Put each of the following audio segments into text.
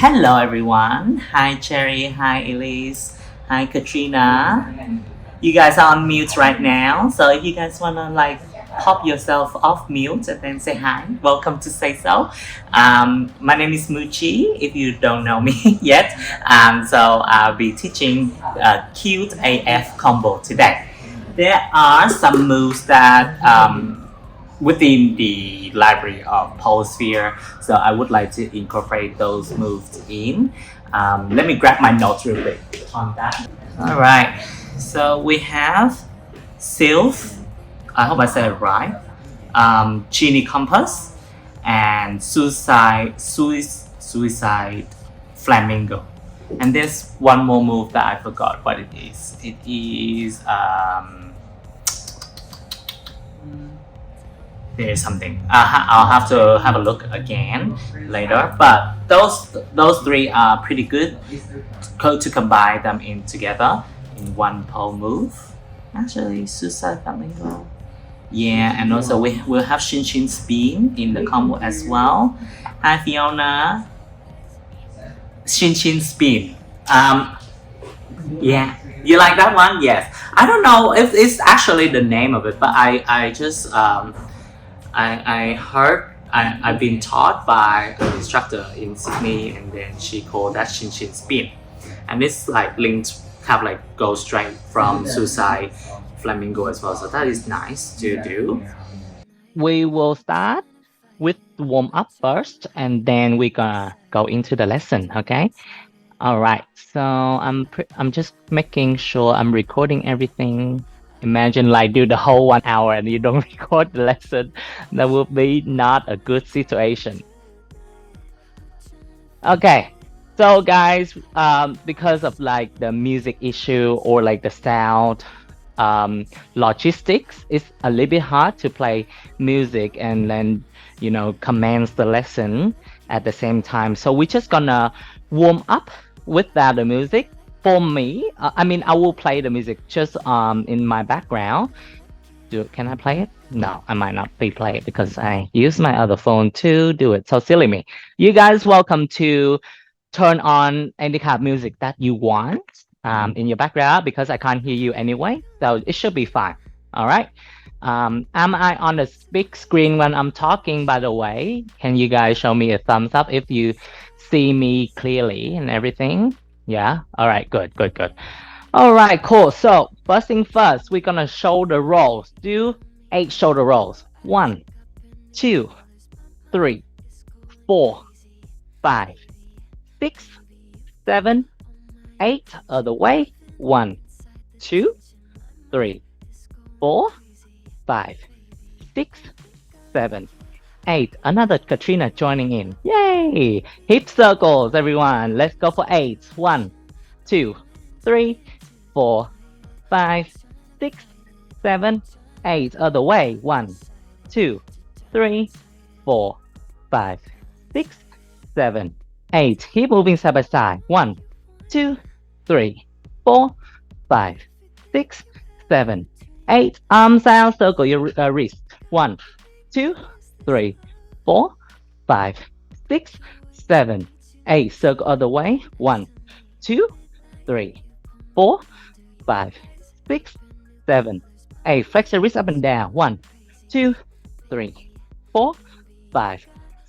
Hello everyone. Hi Cherry. Hi Elise. Hi Katrina. You guys are on mute right now. So if you guys wanna pop yourself off mute and then say hi, welcome to Say So. My name is Mucci. If you don't know me yet, so I'll be teaching cute AF combo today. There are some moves that within the library of Polesphere. So I would like to incorporate those moves in. Let me grab my notes real quick on that. All right. So we have Sylph. I hope I said it right. Genie Compass and Suicide Flamingo. And there's one more move that I forgot what it is. It is there's something. I'll have to have a look again later. But those three are pretty good to combine them in together in one pole move. Actually, Suicide Flamingo. Yeah, and also we'll have Shin Shin Spin in the combo as well. Hi Fiona. Shin Shin Spin. Yeah. You like that one? Yes. I don't know if it's actually the name of it, but I just I heard I've been taught by an instructor in Sydney, and then she called that Shin Shin Spin, and it's linked, go straight from Suicide Flamingo as well. So that is nice to do. We will start with warm up first, and then we're gonna go into the lesson. Okay. All right. So I'm just making sure I'm recording everything. Imagine do the whole 1 hour and you don't record the lesson. That would be not a good situation. Okay. So guys, because of the music issue or the sound logistics, it's a little bit hard to play music and then commence the lesson at the same time. So we're just gonna warm up without the music. For me, I will play the music just in my background. Can I play it? No, I might not play it because I use my other phone to do it. So silly me. You guys welcome to turn on any kind of music that you want in your background because I can't hear you anyway. So it should be fine. All right. Am I on the big screen when I'm talking, by the way? Can you guys show me a thumbs up if you see me clearly and everything? Yeah. All right. Good. All right. Cool. So first thing first, we're gonna shoulder rolls. Do 8 shoulder rolls. 1, 2, 3, 4, 5, 6, 7, 8. Other way. 1, 2, 3, 4, 5, 6, 7, 8. Another Katrina joining in. Yay! Hip circles, everyone. Let's go for 8. 1, 2, 3, 4, 5, 6, 7, 8. Other way. 1, 2, 3, 4, 5, 6, 7, 8. Keep moving side by side. 1, 2, 3, 4, 5, 6, 7, 8. Arms out, circle your wrist. 1, 2, 3, 4, 5, 6, 7, 8. Circle other way. 1, 2, 3, 4, 5, 6, 7, 8. Flex the wrist up and down. 1, 2, 3, 4, 5,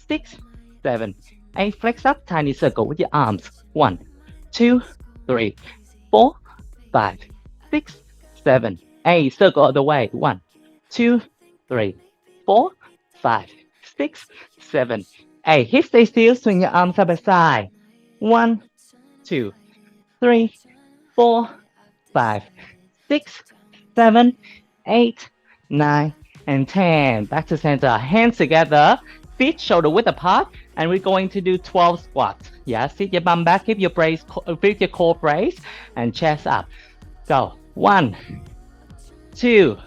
6, 7, 8. Flex up. Tiny circle with your arms. 1, 2, 3, 4, 5, 6, 7, 8. Circle all the way. 1, 2, 3, 4, 5, 6, 7, 8. Hip stay still. Swing your arms side by side. 1, 2, 3, 4, 5, 6, 7, 8, 9, and 10. Back to center. Hands together. Feet shoulder width apart. And we're going to do 12 squats. Yeah, sit your bum back. Keep your core brace. And chest up. Go. 1, 2,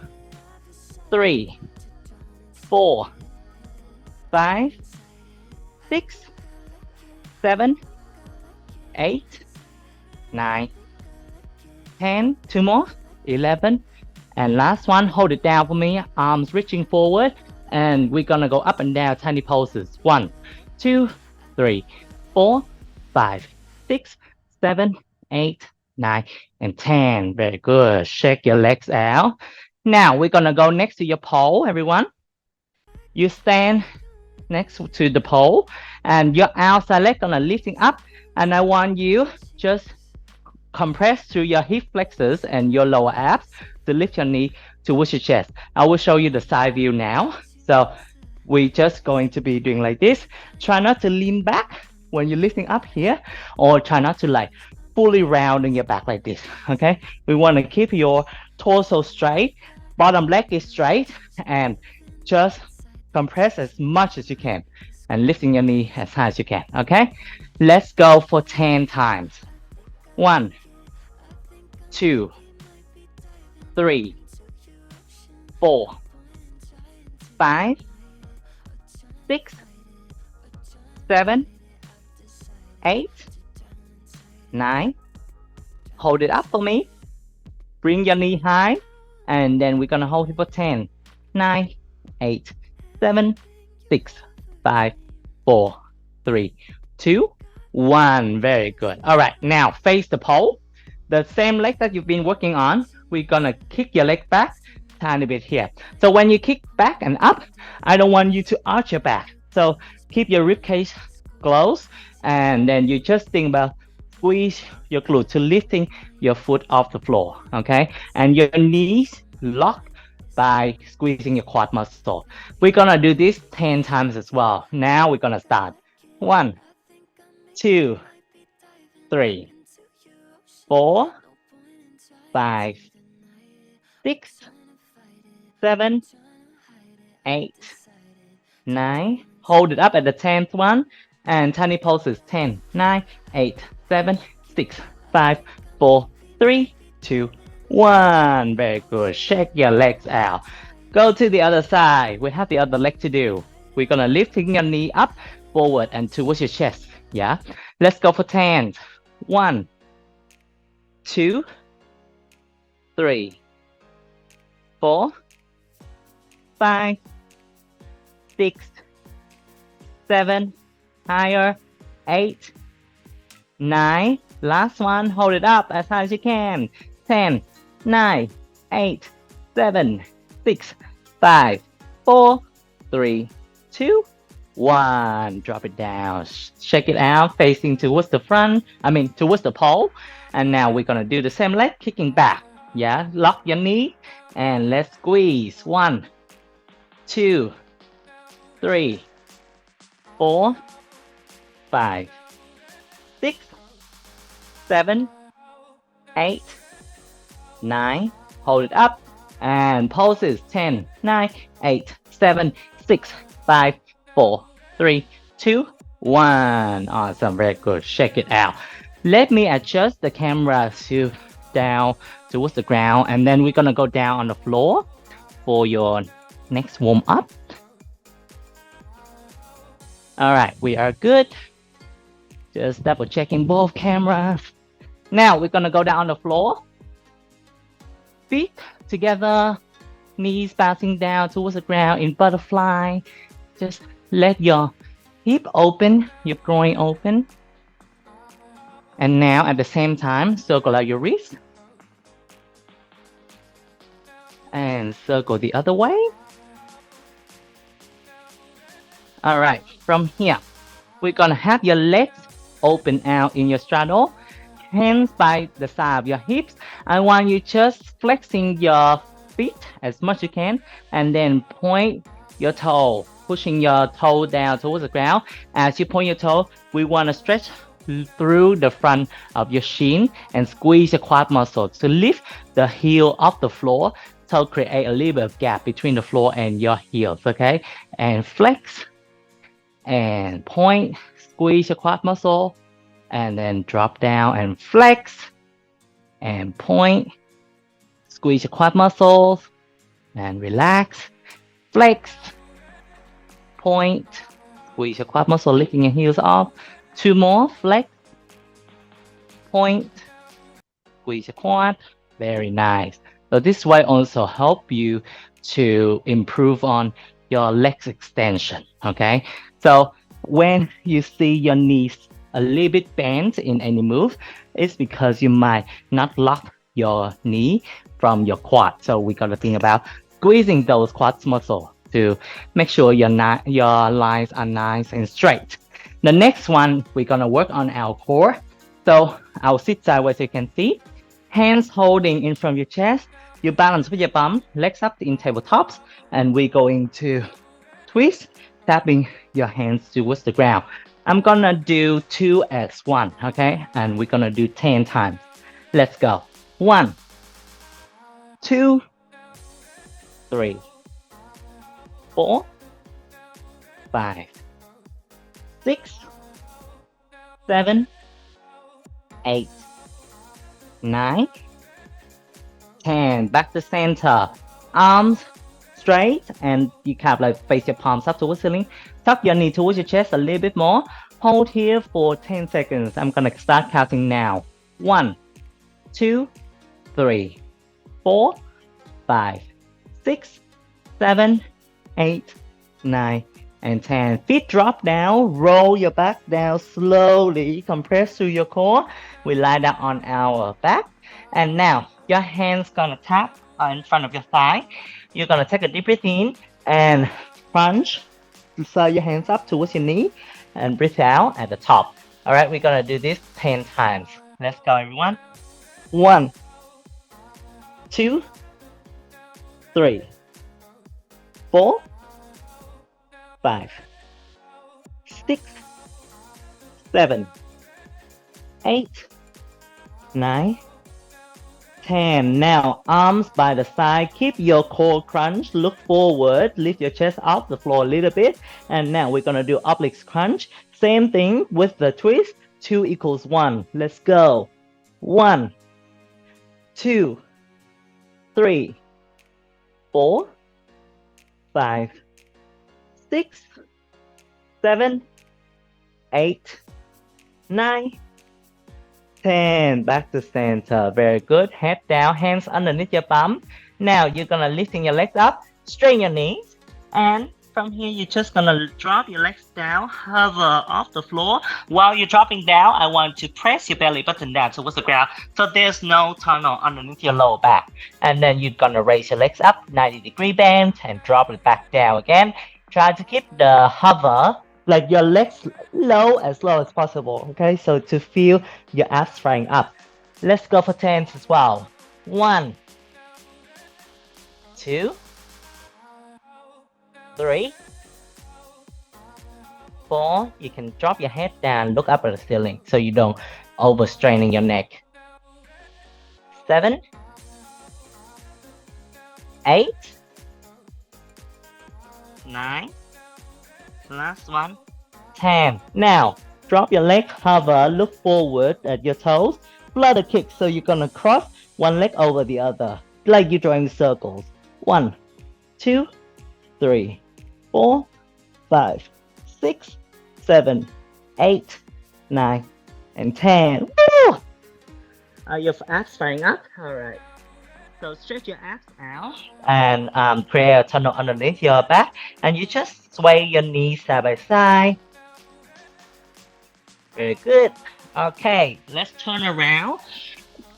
3, 4, 5, 6, 7, 8, 9, 10. 2 more. 11. And last one, hold it down for me. Arms reaching forward. And we're gonna go up and down, tiny pulses. 1, 2, 3, 4, 5, 6, 7, 8, 9, and 10. Very good. Shake your legs out. Now we're gonna go next to your pole, everyone. You stand next to the pole and your outside leg gonna lifting up, and I want you just compress through your hip flexors and your lower abs to lift your knee towards your chest. I will show you the side view now. So we're just going to be doing like this. Try not to lean back when you're lifting up here, or try not to like fully rounding your back like this. Okay, we want to keep your torso straight, bottom leg is straight, and just compress as much as you can and lifting your knee as high as you can. Okay, let's go for 10 times. 1, 2, 3, 4, 5, 6, 7, 8, 9. Hold it up for me. Bring your knee high, and then we're gonna hold it for 10, 9, 8, 7, 6, 5, 4, 3, 2, 1. Very good. All right, now face the pole. The same leg that you've been working on, we're gonna kick your leg back tiny bit here. So when you kick back and up, I don't want you to arch your back. So keep your rib cage close, and then you just think about squeeze your glute to lifting your foot off the floor. Okay, and your knees lock by squeezing your quad muscle. We're gonna do this 10 times as well. Now we're gonna start. 1, 2, 3, 4, 5, 6, 7, 8, 9. Hold it up at the 10th one, and tiny pulses. 10, 9, 8, 7, 6, 5, 4, 3, 2, 1. Very good. Shake your legs out. Go to the other side. We have the other leg to do. We're gonna lifting your knee up, forward, and towards your chest. Yeah. Let's go for 10. 1, 2, 3, 4, 5, 6, 7, higher, 8, 9. Last one, hold it up as high as you can. 10, 9, 8, 7, 6, 5, 4, 3, 2, 1. Drop it down. Shake it out, facing towards the front. Towards the pole. And now we're gonna do the same leg, kicking back. Yeah, lock your knee and let's squeeze. 1, 2, 3, 4, 5, 6, 7, 8, 9. Hold it up and pulses. 10, 9, 8, 7, 6, 5, 4, 3, 2, 1. Awesome, very good. Shake it out. Let me adjust the camera to down towards the ground, and then we're gonna go down on the floor for your next warm up. All right, we are good. Just double checking both cameras. Now we're gonna go down on the floor. Feet together, knees bouncing down towards the ground in butterfly. Just let your hip open, your groin open. And now at the same time, circle out your wrist. And circle the other way. All right, from here, we're gonna have your legs open out in your straddle. Hands by the side of your hips. I want you just flexing your feet as much as you can, and then point your toe, pushing your toe down towards the ground. As you point your toe, we want to stretch through the front of your shin and squeeze your quad muscle to lift the heel off the floor to create a little bit of gap between the floor and your heels. Okay, and flex and point, squeeze your quad muscle, and then drop down and flex and point, squeeze your quad muscles and relax, flex, point, squeeze your quad muscle, lifting your heels off. 2 more, flex, point, squeeze your quad. Very nice. So this way also help you to improve on your legs extension. Okay, so when you see your knees a little bit bent in any move, it's because you might not lock your knee from your quad. So we got to think about squeezing those quads muscle to make sure your lines are nice and straight. The next one, we're gonna work on our core. So I'll sit sideways, you can see. Hands holding in front of your chest. You balance with your bum, legs up in tabletops, and we're going to twist, tapping your hands towards the ground. I'm gonna do 2 as 1, okay? And we're gonna do 10 times. Let's go. 1, 2, 3, 4, 5, 6, 7, 8, 9, 10. Back to center. Arms straight, and you kind of like face your palms up towards the ceiling. Tuck your knee towards your chest a little bit more. Hold here for 10 seconds. I'm gonna start counting now. 1, 2, 3, 4, 5, 6, 7, 8, 9, and 10. Feet drop down, roll your back down slowly, compress through your core. We lie down on our back. And now your hands gonna tap in front of your thigh. You're gonna take a deep breath in and crunch. Slide your hands up towards your knee and breathe out at the top. All right, we're gonna do this 10 times. Let's go, everyone. 1, 2, 3, 4, 5, 6, 7, 8, 9, 10. Now, arms by the side. Keep your core crunch. Look forward. Lift your chest off the floor a little bit. And now we're going to do obliques crunch. Same thing with the twist. 2 equals 1. Let's go. 1, 2, 3, 4, 5, 6, 7, 8, 9, 10. Back to center. Very good. Head down, hands underneath your bum. Now you're gonna lifting your legs up, straighten your knees, and from here you're just gonna drop your legs down, hover off the floor. While you're dropping down, I want to press your belly button down towards the ground so there's no tunnel underneath your lower back. And then you're gonna raise your legs up, 90-degree bend, and drop it back down again. Try to keep the hover, like your legs low as possible, okay? So to feel your abs flying up. Let's go for 10 as well. 1, 2, 3, 4. You can drop your head down, look up at the ceiling so you don't overstraining your neck. 7, 8, 9, last one, 10. Now, drop your leg, hover, look forward at your toes, flutter kick, so you're gonna cross one leg over the other, like you're drawing circles. 1, 2, 3, 4, 5, 6, 7, 8, 9, and 10. Woo! Are your abs firing up? Alright. So stretch your abs out and create a tunnel underneath your back, and you just sway your knees side by side. Very good. Okay, let's turn around.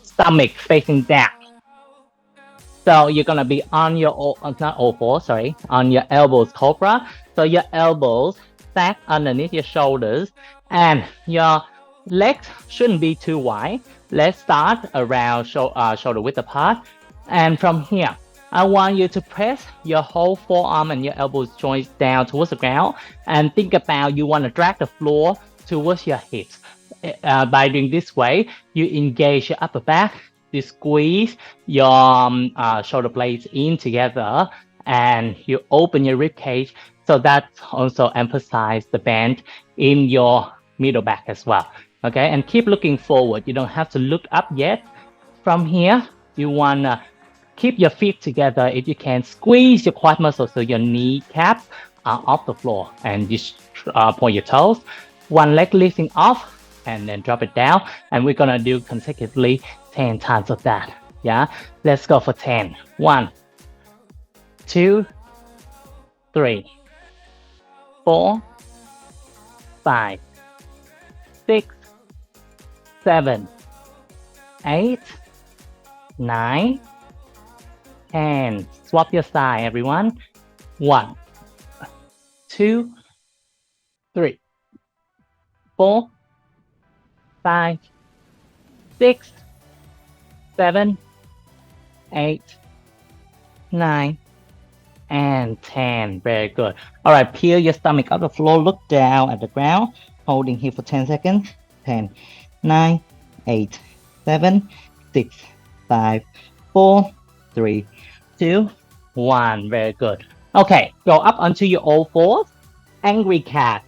Stomach facing down. So you're gonna be on your not all-fours, sorry, on your elbows, cobra. So your elbows stack underneath your shoulders, and your legs shouldn't be too wide. Let's start around shoulder width apart. And from here, I want you to press your whole forearm and your elbows joints down towards the ground, and think about you want to drag the floor towards your hips. By doing this way, you engage your upper back, you squeeze your shoulder blades in together, and you open your rib cage. So that also emphasizes the bend in your middle back as well. Okay, and keep looking forward. You don't have to look up yet. From here, you wanna keep your feet together if you can. Squeeze your quad muscles so your kneecaps are off the floor, and you point your toes. One leg lifting off, and then drop it down. And we're gonna do consecutively 10 times of that. Yeah, let's go for 10. 1, 2, 3, 4, 5, 6, 7, 8, 9, 10. Swap your side, everyone. 1, 2, 3, 4, 5, 6, 7, 8, 9, and 10. Very good. All right, peel your stomach off the floor. Look down at the ground. Holding here for 10 seconds. 10, 9, 8, 7, 6, 5, 4, 3, 2, 1. Very good. Okay, go up onto your all fours. Angry cat.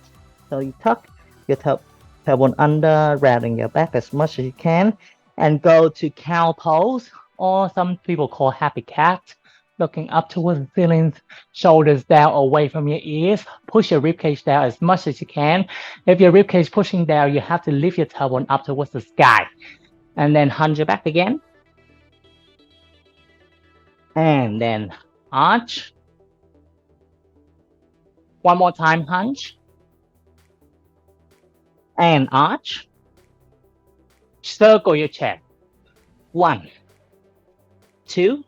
So you tuck your tailbone under, rounding your back as much as you can, and go to cow pose, or some people call happy cat. Looking up towards the ceiling, shoulders down away from your ears. Push your ribcage down as much as you can. If your ribcage pushing down, you have to lift your tailbone up towards the sky. And then hunch your back again. And then arch. One more time, hunch. And arch. Circle your chest. 1, 2,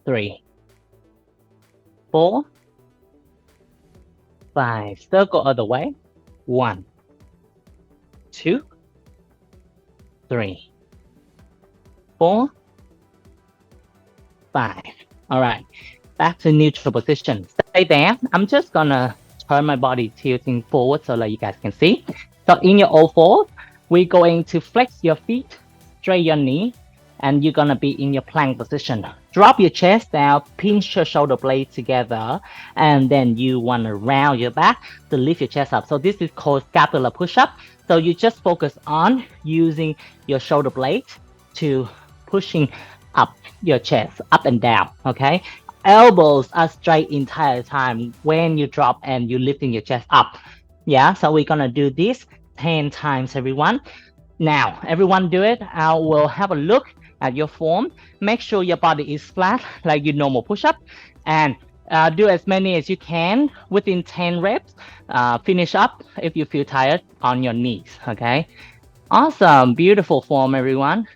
3, 4, 5. Circle other way. 1, 2, 3, 4, 5. All right, back to neutral position. Stay there. I'm just gonna turn my body tilting forward so that you guys can see. So in your all fours, we're going to flex your feet, straight your knee, and you're gonna be in your plank position. Drop your chest down, pinch your shoulder blades together, and then you wanna round your back to lift your chest up. So this is called scapular push-up. So you just focus on using your shoulder blades to pushing up your chest, up and down, okay? Elbows are straight entire time when you drop and you're lifting your chest up. Yeah, so we're gonna do this 10 times, everyone. Now, everyone do it. I will have a look at your form. Make sure your body is flat like your normal push-up, and do as many as you can within 10 reps. Finish up if you feel tired on your knees, okay? Awesome, beautiful form, everyone.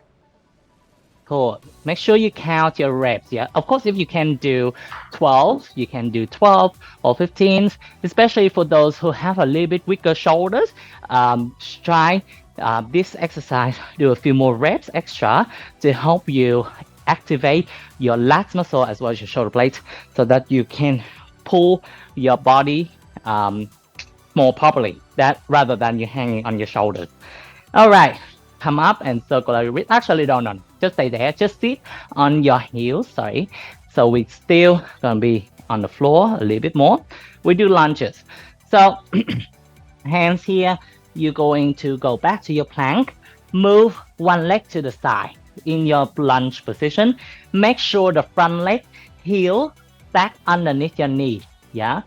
Cool. Make sure you count your reps. Yeah, of course, if you can do 12, you can do 12 or 15, especially for those who have a little bit weaker shoulders. Try this exercise, do a few more reps extra to help you activate your lats muscle as well as your shoulder blades so that you can pull your body more properly, that rather than you hanging on your shoulders. All right, come up and circle your wrist. Actually, no, just stay there. Just sit on your heels, sorry. So we still gonna be on the floor a little bit more. We do lunges. So hands here, you're going to go back to your plank, move one leg to the side in your lunge position. Make sure the front leg heel back underneath your knee, yeah?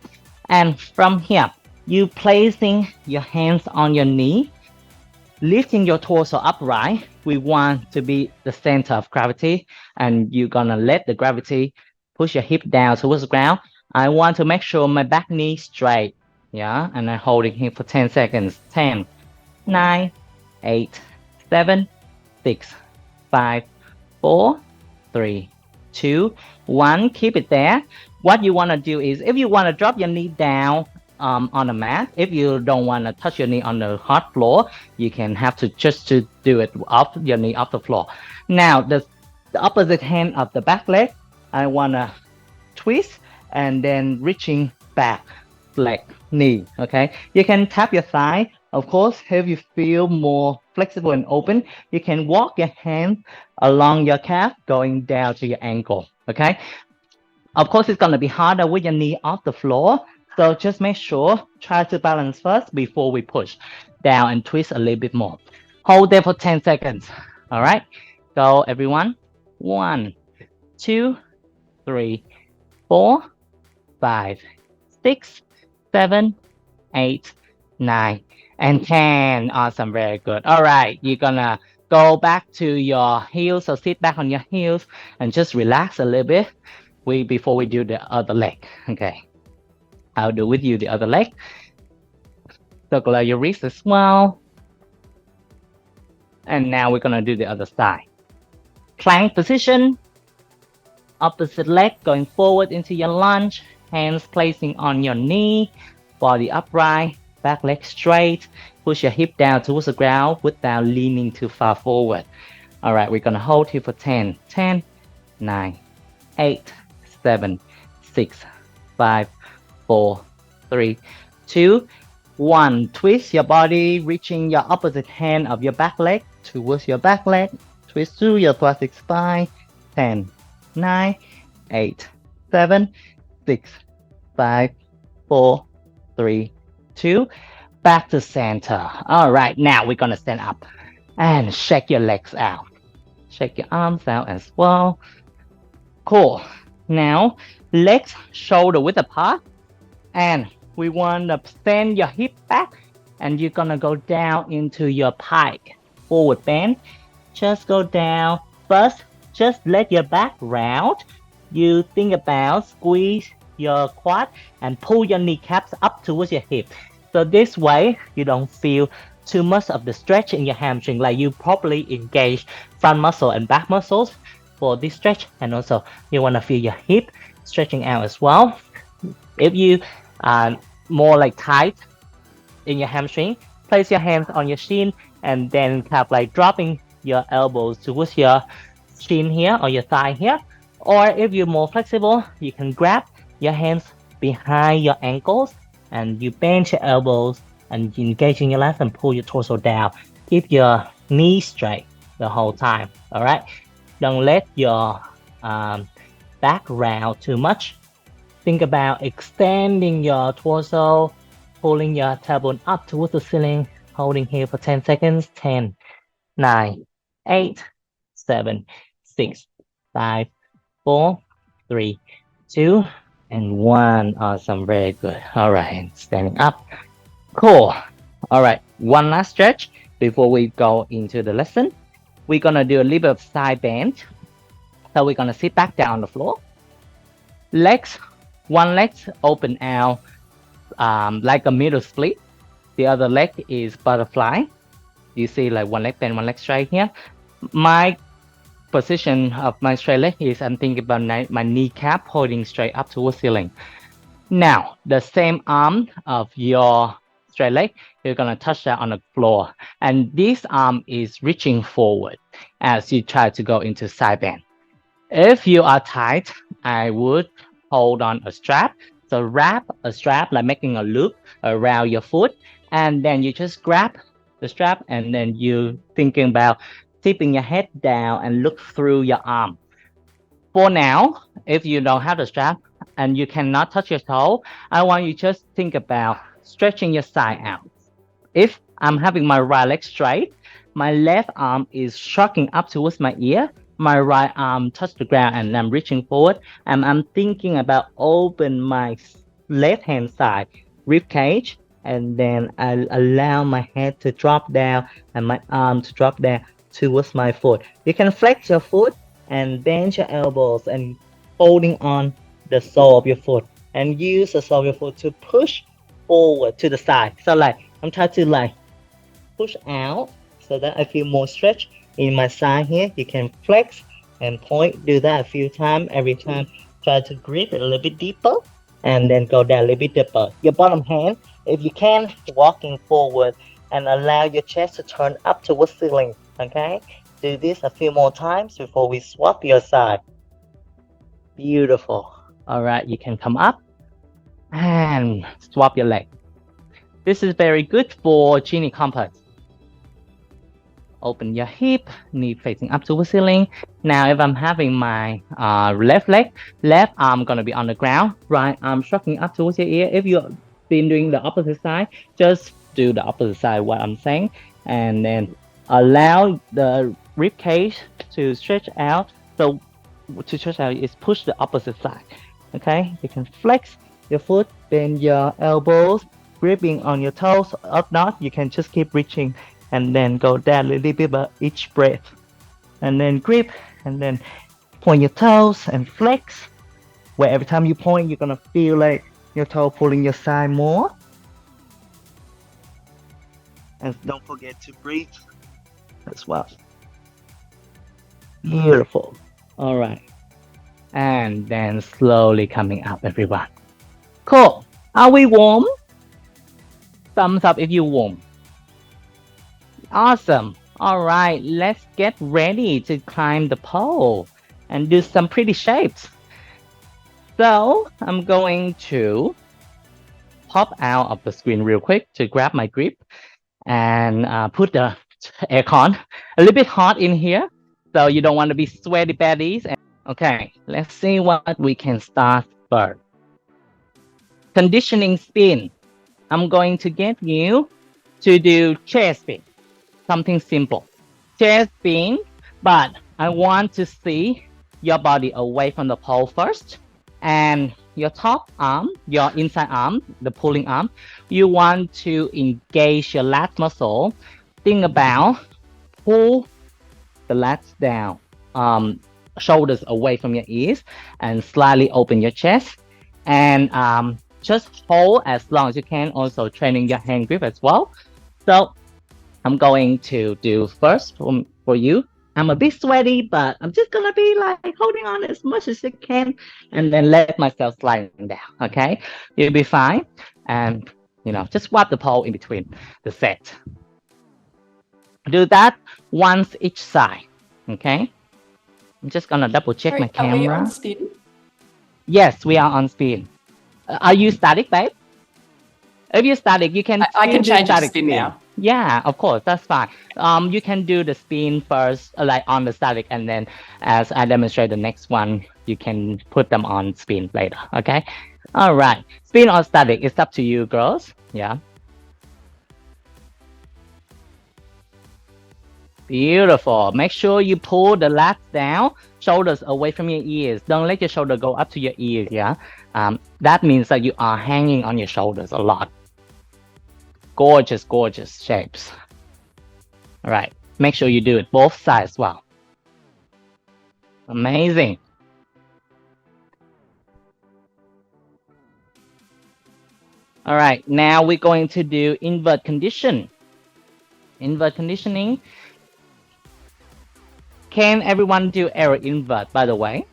And from here, you placing your hands on your knee, lifting your torso upright. We want to be the center of gravity, and you're gonna let the gravity push your hip down towards the ground. I want to make sure my back knee straight, yeah? And I'm holding here for 10 seconds. 10, 9, 8, 7, 6, 5, 4, 3, 2, 1. Keep it there. What you want to do is, if you want to drop your knee down on the mat, if you don't want to touch your knee on the hard floor, you can have to just to do it off your knee off the floor. Now the opposite hand of the back leg, I want to twist and then reaching back leg, knee, okay? You can tap your thigh. Of course, if you feel more flexible and open, you can walk your hand along your calf going down to your ankle, okay? Of course, it's gonna be harder with your knee off the floor, so just make sure, try to balance first before we push down and twist a little bit more. Hold there for 10 seconds, all right? Go, everyone. 1, 2, 3, 4, 5, 6, 7, 8, 9, and 10. Awesome, very good. All right, you're gonna go back to your heels, so sit back on your heels and just relax a little bit before we do the other leg, okay? I'll do with you the other leg. Circle your wrist as well. And now we're gonna do the other side. Plank position. Opposite leg going forward into your lunge. Hands placing on your knee. Body upright. Back leg straight. Push your hip down towards the ground without leaning too far forward. All right, we're gonna hold here for 10. 10, 9, 8, 7, 6, 5, 4, 3, 2, 1. Twist your body, reaching your opposite hand of your back leg towards your back leg. Twist through your thoracic spine. 10, 9, 8, 7, 6, 5, 4, 3, 2. Back to center. All right, now we're gonna stand up and shake your legs out. Shake your arms out as well. Cool. Now, legs shoulder width apart. And we want to send your hip back. And you're going to go down into your pike. Forward bend. Just go down. First, just let your back round. You think about squeeze your quad and pull your kneecaps up towards your hip. So this way, you don't feel too much of the stretch in your hamstring, like you properly engage front muscle and back muscles for this stretch. And also you want to feel your hip stretching out as well. If you are more like tight in your hamstring, place your hands on your shin and then kind of like dropping your elbows towards your shin here or your thigh here. Or if you're more flexible, you can grab your hands behind your ankles and you bend your elbows and engaging your legs and pull your torso down. Keep your knees straight the whole time. All right. Don't let your back round too much. Think about extending your torso, pulling your tailbone up towards the ceiling, holding here for 10 seconds. 10, 9, 8, 7, 6, 5, 4, 3, 2, and 1. Awesome. Very good. All right. Standing up. Cool. All right. One last stretch before we go into the lesson. We're going to do a little bit of side bend. So we're going to sit back down on the floor. Legs, one leg open out like a middle split. The other leg is butterfly. You see like one leg bend, one leg straight here. My position of my straight leg is I'm thinking about my kneecap holding straight up towards ceiling. Now, the same arm of your straight leg, you're going to touch that on the floor. And this arm is reaching forward as you try to go into side bend. If you are tight, I would hold on a strap. So wrap a strap, like making a loop around your foot. And then you just grab the strap and then you thinking about tipping your head down and look through your arm. For now, if you don't have the strap and you cannot touch your toe, I want you just think about stretching your side out. If I'm having my right leg straight, my left arm is shocking up towards my ear, my right arm touch the ground and I'm reaching forward and I'm thinking about open my left hand side rib cage and then I allow my head to drop down and my arm to drop down towards my foot. You can flex your foot and bend your elbows and holding on the sole of your foot and use the sole of your foot to push forward to the side. So like I'm trying to like push out so that I feel more stretch in my side here. You can flex and point, do that a few times. Every time try to grip it a little bit deeper and then go down a little bit deeper. Your bottom hand, if you can, walking forward and allow your chest to turn up towards ceiling. Okay, do this a few more times before we swap your side. Beautiful. All right, you can come up and swap your leg. This is very good for genie complex. Open your hip, knee facing up towards ceiling. Now if I'm having my left leg, left arm gonna be on the ground, right arm shocking up towards your ear. If you've been doing the opposite side, just do the opposite side what I'm saying and then allow the rib cage to stretch out. So to stretch out is push the opposite side. Okay, you can flex your foot, bend your elbows, gripping on your toes. If not, you can just keep reaching and then go down a little bit by each breath. And then grip and then point your toes and flex. Where every time you point, you're gonna feel like your toe pulling your side more. And don't forget to breathe as well. Beautiful. All right. And then slowly coming up, everyone. Cool. Are we warm? Thumbs up if you warm. Awesome. All right. Let's get ready to climb the pole and do some pretty shapes. So I'm going to pop out of the screen real quick to grab my grip and put the aircon a little bit hot in here. So you don't want to be sweaty baddies. Okay, let's see what we can start first. Conditioning spin. I'm going to get you to do chair spin, something simple. Chair spin, but I want to see your body away from the pole first. And your top arm, your inside arm, the pulling arm, you want to engage your lat muscle. Think about pull the lats down, shoulders away from your ears, and slightly open your chest. And just hold as long as you can, also training your hand grip as well. So I'm going to do first for you. I'm a bit sweaty, but I'm just gonna be like holding on as much as I can and then let myself slide down, okay? You'll be fine. And, just wipe the pole in between the set. Do that once each side, okay? I'm just gonna double check my camera. Are we on spin? Yes, we are on spin. Are you static, babe? If you're static, you can. I can change it to spin now. Yeah, of course, that's fine. You can do the spin first, like on the static, and then as I demonstrate the next one, you can put them on spin later. Okay. All right. Spin or static, it's up to you, girls. Yeah. Beautiful. Make sure you pull the lats down, shoulders away from your ears. Don't let your shoulder go up to your ears. Yeah. That means that you are hanging on your shoulders a lot. Gorgeous, gorgeous shapes. All right. Make sure you do it both sides as well. Amazing. All right. Now we're going to do invert condition. Invert conditioning. Can everyone do arrow invert, by the way?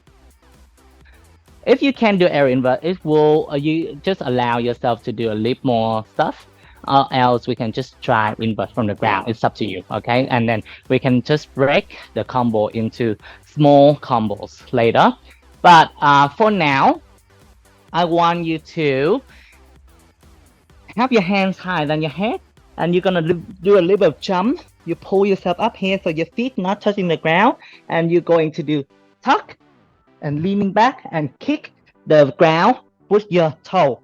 If you can do arrow invert, it will you just allow yourself to do a little more stuff, or else we can just try invert from the ground. It's up to you, okay? And then we can just break the combo into small combos later. But for now, I want you to have your hands higher than your head, and you're gonna do a little bit of jump. You pull yourself up here so your feet not touching the ground, and you're going to do tuck and leaning back and kick the ground with your toe.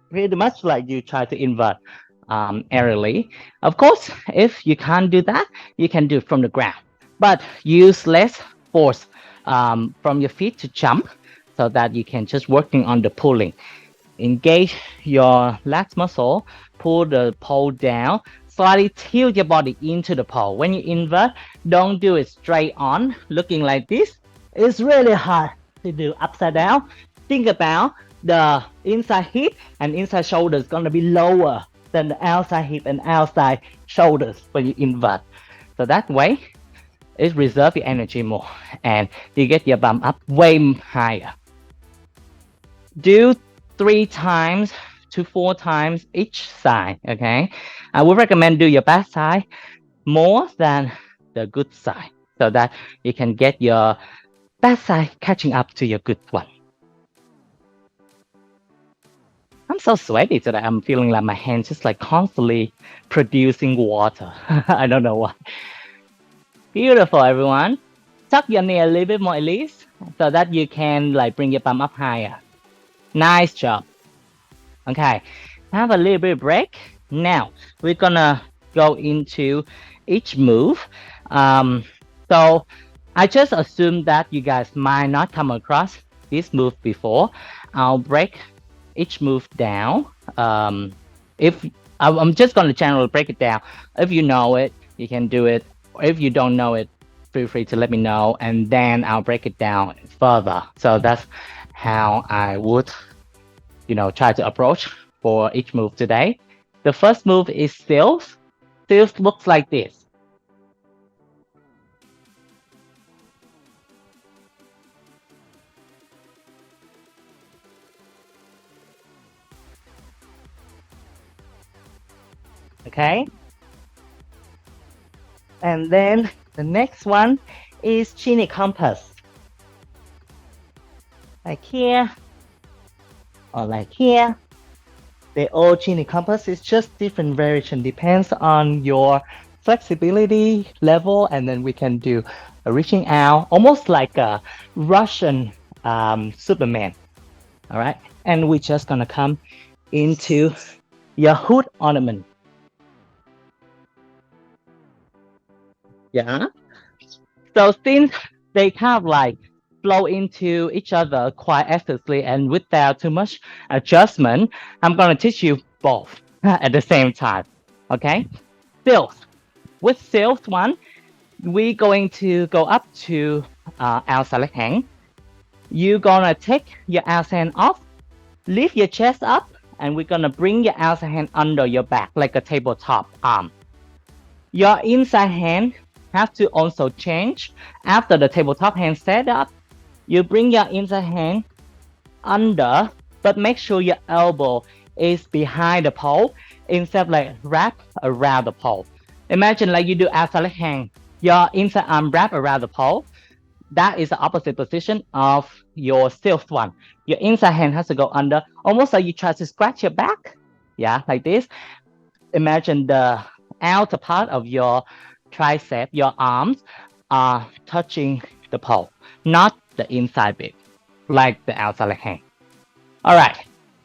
Pretty much like you try to invert aerially. Of course, if you can't do that, you can do it from the ground, but use less force from your feet to jump so that you can just working on the pulling. Engage your lats muscle, pull the pole down, slightly tilt your body into the pole. When you invert, don't do it straight on, looking like this. It's really hard to do upside down. Think about the inside hip and inside shoulder is gonna be lower than the outside hip and outside shoulders when you invert. So that way, it reserves your energy more and you get your bum up way higher. Do 3 times to 4 times each side, okay? I would recommend do your bad side more than the good side so that you can get your bad side catching up to your good one. I'm so sweaty today. I'm feeling like my hands just like constantly producing water. I don't know why. Beautiful, everyone. Tuck your knee a little bit more, Elise, so that you can like bring your bum up higher. Nice job. Okay, have a little bit of break. Now we're gonna go into each move. So I just assume that you guys might not come across this move before. I'll break each move down. If I'm just gonna generally break it down. If you know it, you can do it. Or if you don't know it, feel free to let me know, and then I'll break it down further. So that's how I would, try to approach for each move today. The first move is Stills. Stills looks like this. Okay. And then the next one is Chini Compass. Like here, or like here. The old Chini Compass is just different variation, depends on your flexibility level, and then we can do a reaching out, almost like a Russian Superman. All right, and we're just gonna come into your hood ornament. Yeah. So since they kind of like flow into each other quite effortlessly and without too much adjustment, I'm gonna teach you both at the same time. Okay? Stills. With Stills one, we're going to go up to outside leg hang. You're gonna take your outside hand off, lift your chest up, and we're gonna bring your outside hand under your back like a tabletop arm. Your inside hand have to also change. After the tabletop hand set up, you bring your inside hand under, but make sure your elbow is behind the pole instead of like wrap around the pole. Imagine like you do outside leg hang, your inside arm wrap around the pole. That is the opposite position of your Stills one. Your inside hand has to go under, almost like you try to scratch your back. Yeah, like this. Imagine the outer part of your tricep, your arms are touching the pole, not the inside bit, like the outside leg hang. All right,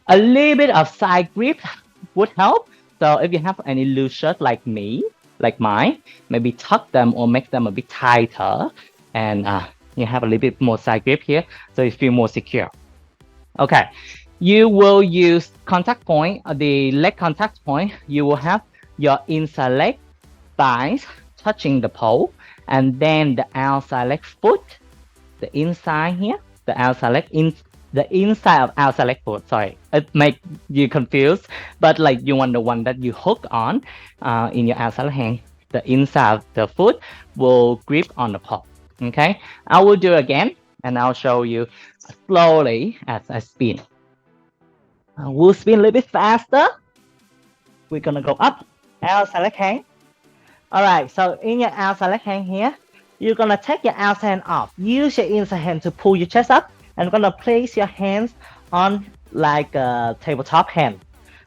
a little bit of side grip would help. So if you have any loose shirt like me, like mine, maybe tuck them or make them a bit tighter, and you have a little bit more side grip here, so you feel more secure. Okay, you will use contact point, the leg contact point. You will have your inside leg thighs touching the pole, and then the outside leg foot, the inside here, the outside leg the inside of outside leg foot. Sorry, it make you confused, but like you want the one that you hook on in your outside leg hand. The inside of the foot will grip on the pole. Okay, I will do it again, and I'll show you slowly as I spin. We'll spin a little bit faster. We're gonna go up, outside leg hand. All right, so in your outside leg hand here, you're gonna take your outside hand off. Use your inside hand to pull your chest up, and you're gonna place your hands on like a tabletop hand.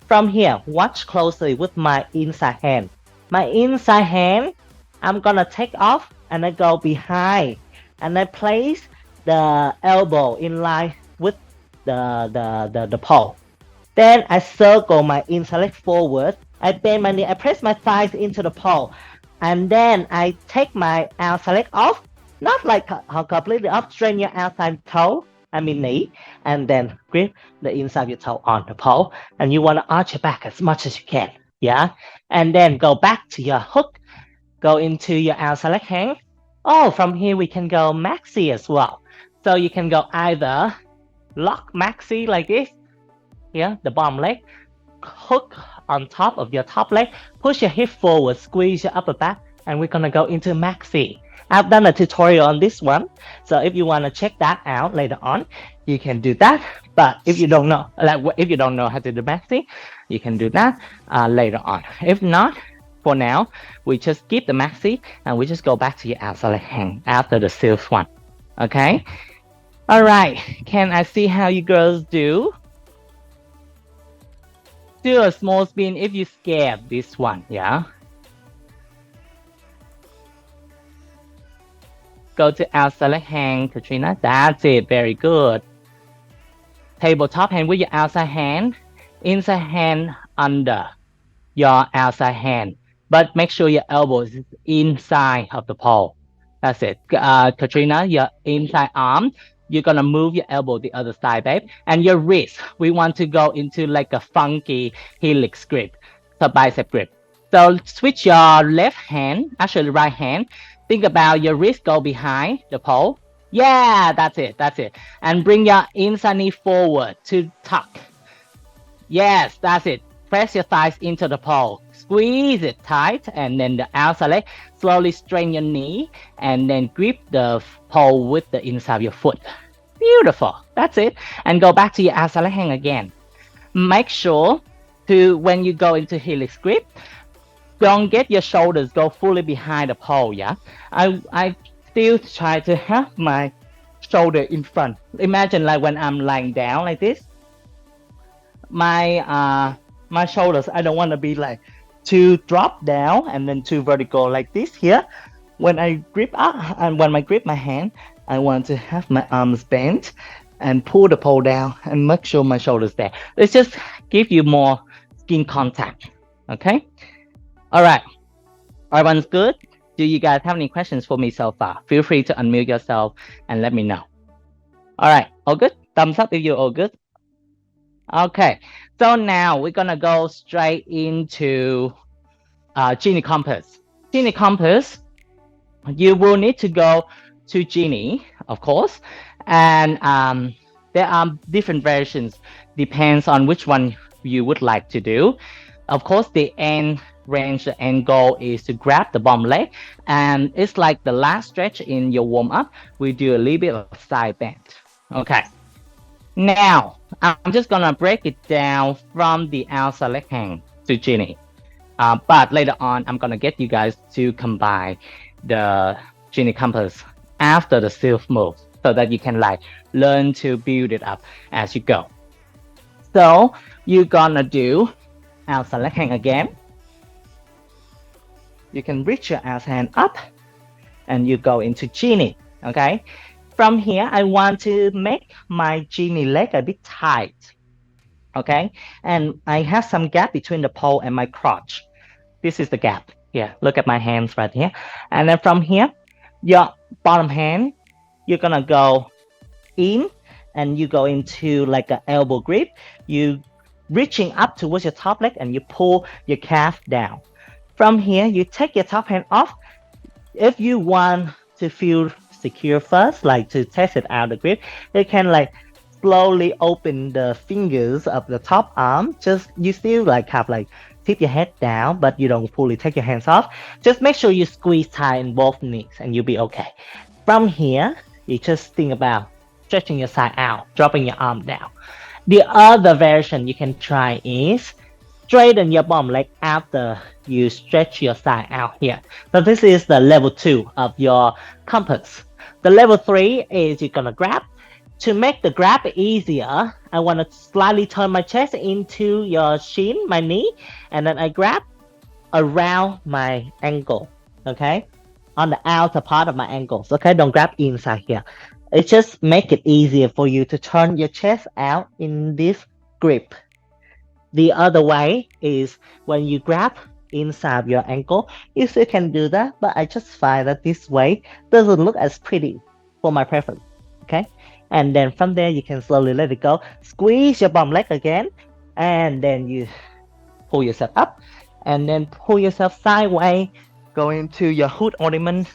From here, watch closely with my inside hand. My inside hand, I'm gonna take off and I go behind, and I place the elbow in line with the pole. Then I circle my inside leg forward. I bend my knee, I press my thighs into the pole, and then I take my outside leg off, not like completely off, straighten your outside toe, knee, and then grip the inside of your toe on the pole, and you want to arch your back as much as you can, yeah? And then go back to your hook, go into your outside leg hang. Oh, from here we can go maxi as well. So you can go either lock maxi like this, here, the bottom leg, hook on top of your top leg, push your hip forward, squeeze your upper back, and we're gonna go into maxi. I've done a tutorial on this one, so if you want to check that out later on, you can do that. But if you don't know, if you don't know how to do maxi, you can do that later on. If not, for now, we just skip the maxi and we just go back to your outside leg hang after the Stills one. Okay. All right. Can I see how you girls do? Do a small spin if you scared this one, yeah? Go to outside leg hang, Katrina. That's it, very good. Tabletop hand with your outside hand, inside hand under your outside hand. But make sure your elbow is inside of the pole. That's it. Katrina, your inside arm, you're gonna move your elbow the other side, babe. And your wrist, we want to go into like a funky helix grip, so bicep grip. So switch your left hand, actually right hand. Think about your wrist go behind the pole. Yeah, that's it, that's it. And bring your inside knee forward to tuck. Yes, that's it. press your thighs into the pole, squeeze it tight, and then the outside leg, slowly strain your knee, and then grip the pole with the inside of your foot. Beautiful, that's it. And go back to your outside leg hang again. Make sure to, when you go into helix grip, don't get your shoulders go fully behind the pole, yeah? I still try to have my shoulder in front. Imagine like when I'm lying down like this, my shoulders, I don't want to be like too drop down and then too vertical like this here. When I grip up and when I grip my hand, I want to have my arms bent and pull the pole down and make sure my shoulders there. Let's just give you more skin contact. Okay. All right. Everyone's good. Do you guys have any questions for me so far? Feel free to unmute yourself and let me know. All right. All good? Thumbs up if you're all good. Okay. So now we're gonna go straight into Genie Compass. Genie Compass, you will need to go to Genie, of course, and there are different versions, depends on which one you would like to do. Of course, the end range, the end goal is to grab the bottom leg, and it's like the last stretch in your warm-up. We do a little bit of side bend. Okay. Now, I'm just gonna break it down from the outside leg hang to Genie. But later on, I'm gonna get you guys to combine the Genie Compass after the self move so that you can like learn to build it up as you go. So you're gonna do outside leg hang again. You can reach your outside hand up and you go into Genie, okay? From here, I want to make my Genie leg a bit tight, okay? And I have some gap between the pole and my crotch. This is the gap. Yeah, look at my hands right here. And then from here, your bottom hand, you're gonna go in and you go into like an elbow grip. You reaching up towards your top leg and you pull your calf down. From here, you take your top hand off. If you want to feel secure first, like to test it out the grip, you can like slowly open the fingers of the top arm. Just you still like have like tip your head down, but you don't fully take your hands off. Just make sure you squeeze tight in both knees and you'll be okay. From here, you just think about stretching your side out, dropping your arm down. The other version you can try is straighten your bottom leg after you stretch your side out here. So this is the level 2 of your compass. The level 3 is you're gonna grab. To make the grab easier, I want to slightly turn my chest into your shin, my knee, and then I grab around my ankle, okay? On the outer part of my ankles, okay? Don't grab inside here. It just make it easier for you to turn your chest out in this grip. The other way is when you grab inside your ankle, you still can do that, but I just find that this way doesn't look as pretty for my preference, okay? And then from there, you can slowly let it go. Squeeze your bottom leg again, and then you pull yourself up, and then pull yourself sideways, go into your hood ornament.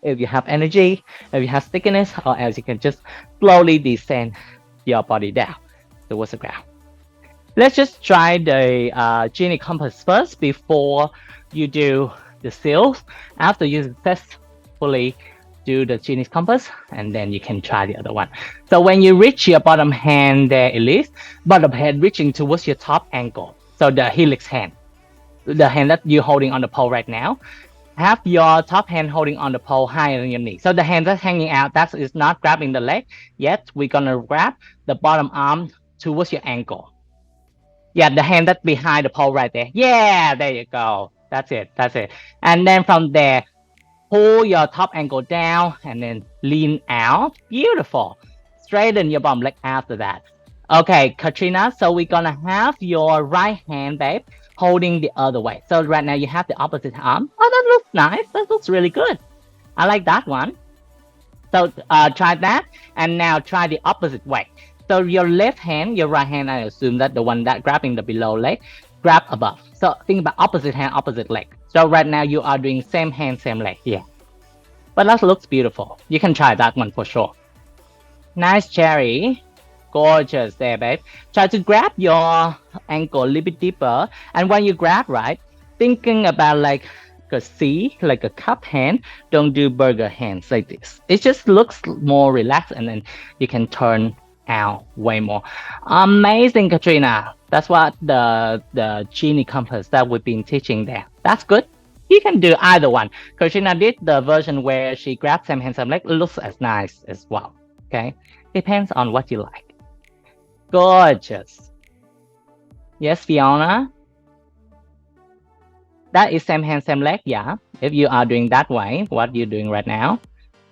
If you have energy, if you have stickiness, or else you can just slowly descend your body down towards the ground. Let's just try the Genie Compass first before you do the seals. After you successfully do the Genie Compass, and then you can try the other one. So when you reach your bottom hand there, Elise, bottom hand reaching towards your top ankle. So the helix hand, the hand that you're holding on the pole right now, have your top hand holding on the pole higher than your knee. So the hand that's hanging out, that is not grabbing the leg yet. We're gonna grab the bottom arm towards your ankle. Yeah, the hand that's behind the pole right there. Yeah, there you go. That's it. That's it. And then from there, pull your top ankle down and then lean out. Beautiful. Straighten your bottom leg after that. Okay, Katrina, so we're gonna have your right hand, babe, holding the other way. So right now you have the opposite arm. Oh, that looks nice. That looks really good. I like that one. So try that, and now try the opposite way. So your left hand, your right hand, I assume that the one that grabbing the below leg, grab above. So think about opposite hand, opposite leg. So right now you are doing same hand, same leg. Yeah. But that looks beautiful. You can try that one for sure. Nice, Cherry. Gorgeous there, babe. Try to grab your ankle a little bit deeper. And when you grab, right, thinking about like a C, like a cup hand, don't do burger hands like this. It just looks more relaxed, and then you can turn out way more. Amazing, Katrina. That's what the genie compass that we've been teaching there. That's good. You can do either one. Katrina did the version where she grabs same hand, same leg. Looks as nice as well. Okay, depends on what you like. Gorgeous. Yes, Fiona. That is same hand, same leg, yeah. If you are doing that way, what you're doing right now.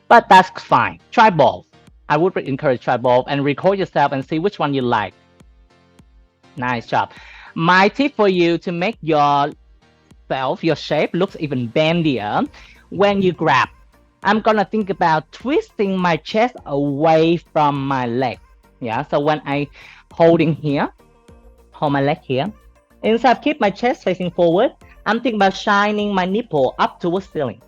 But that's fine. Try both. I would encourage try both and record yourself and see which one you like. Nice job. My tip for you to make your shape looks even bendier when you grab. I'm gonna think about twisting my chest away from my leg. Yeah, so when I holding here, hold my leg here, instead of keep my chest facing forward, I'm thinking about shining my nipple up towards ceiling.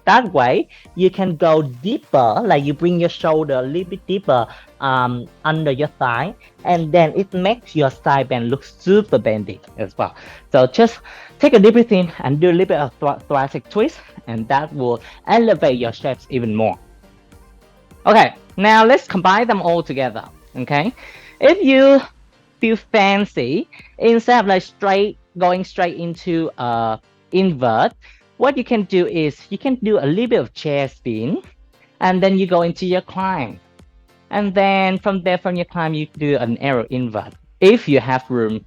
That way, you can go deeper, like you bring your shoulder a little bit deeper under your thigh, and then it makes your side bend look super bendy as well. So just take a deep breath in and do a little bit of thoracic twist, and that will elevate your shapes even more. Okay, now let's combine them all together, okay? If you feel fancy, instead of like going straight into invert, what you can do is you can do a little bit of chair spin, and then you go into your climb, and then from there, from your climb, you do an arrow invert if you have room,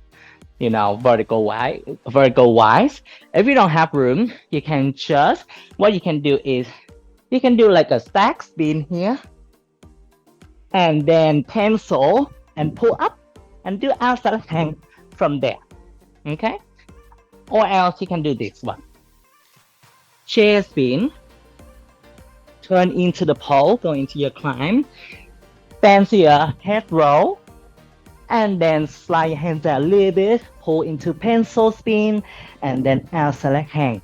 you know, vertical wise. If you don't have room, you can just, what you can do is you can do like a stack spin here, and then pencil and pull up and do outside hang from there. Okay, or else you can do this one. Chair spin, turn into the pole, go into your climb, fancy a head roll, and then slide your hands out a little bit, pull into pencil spin, and then outside hang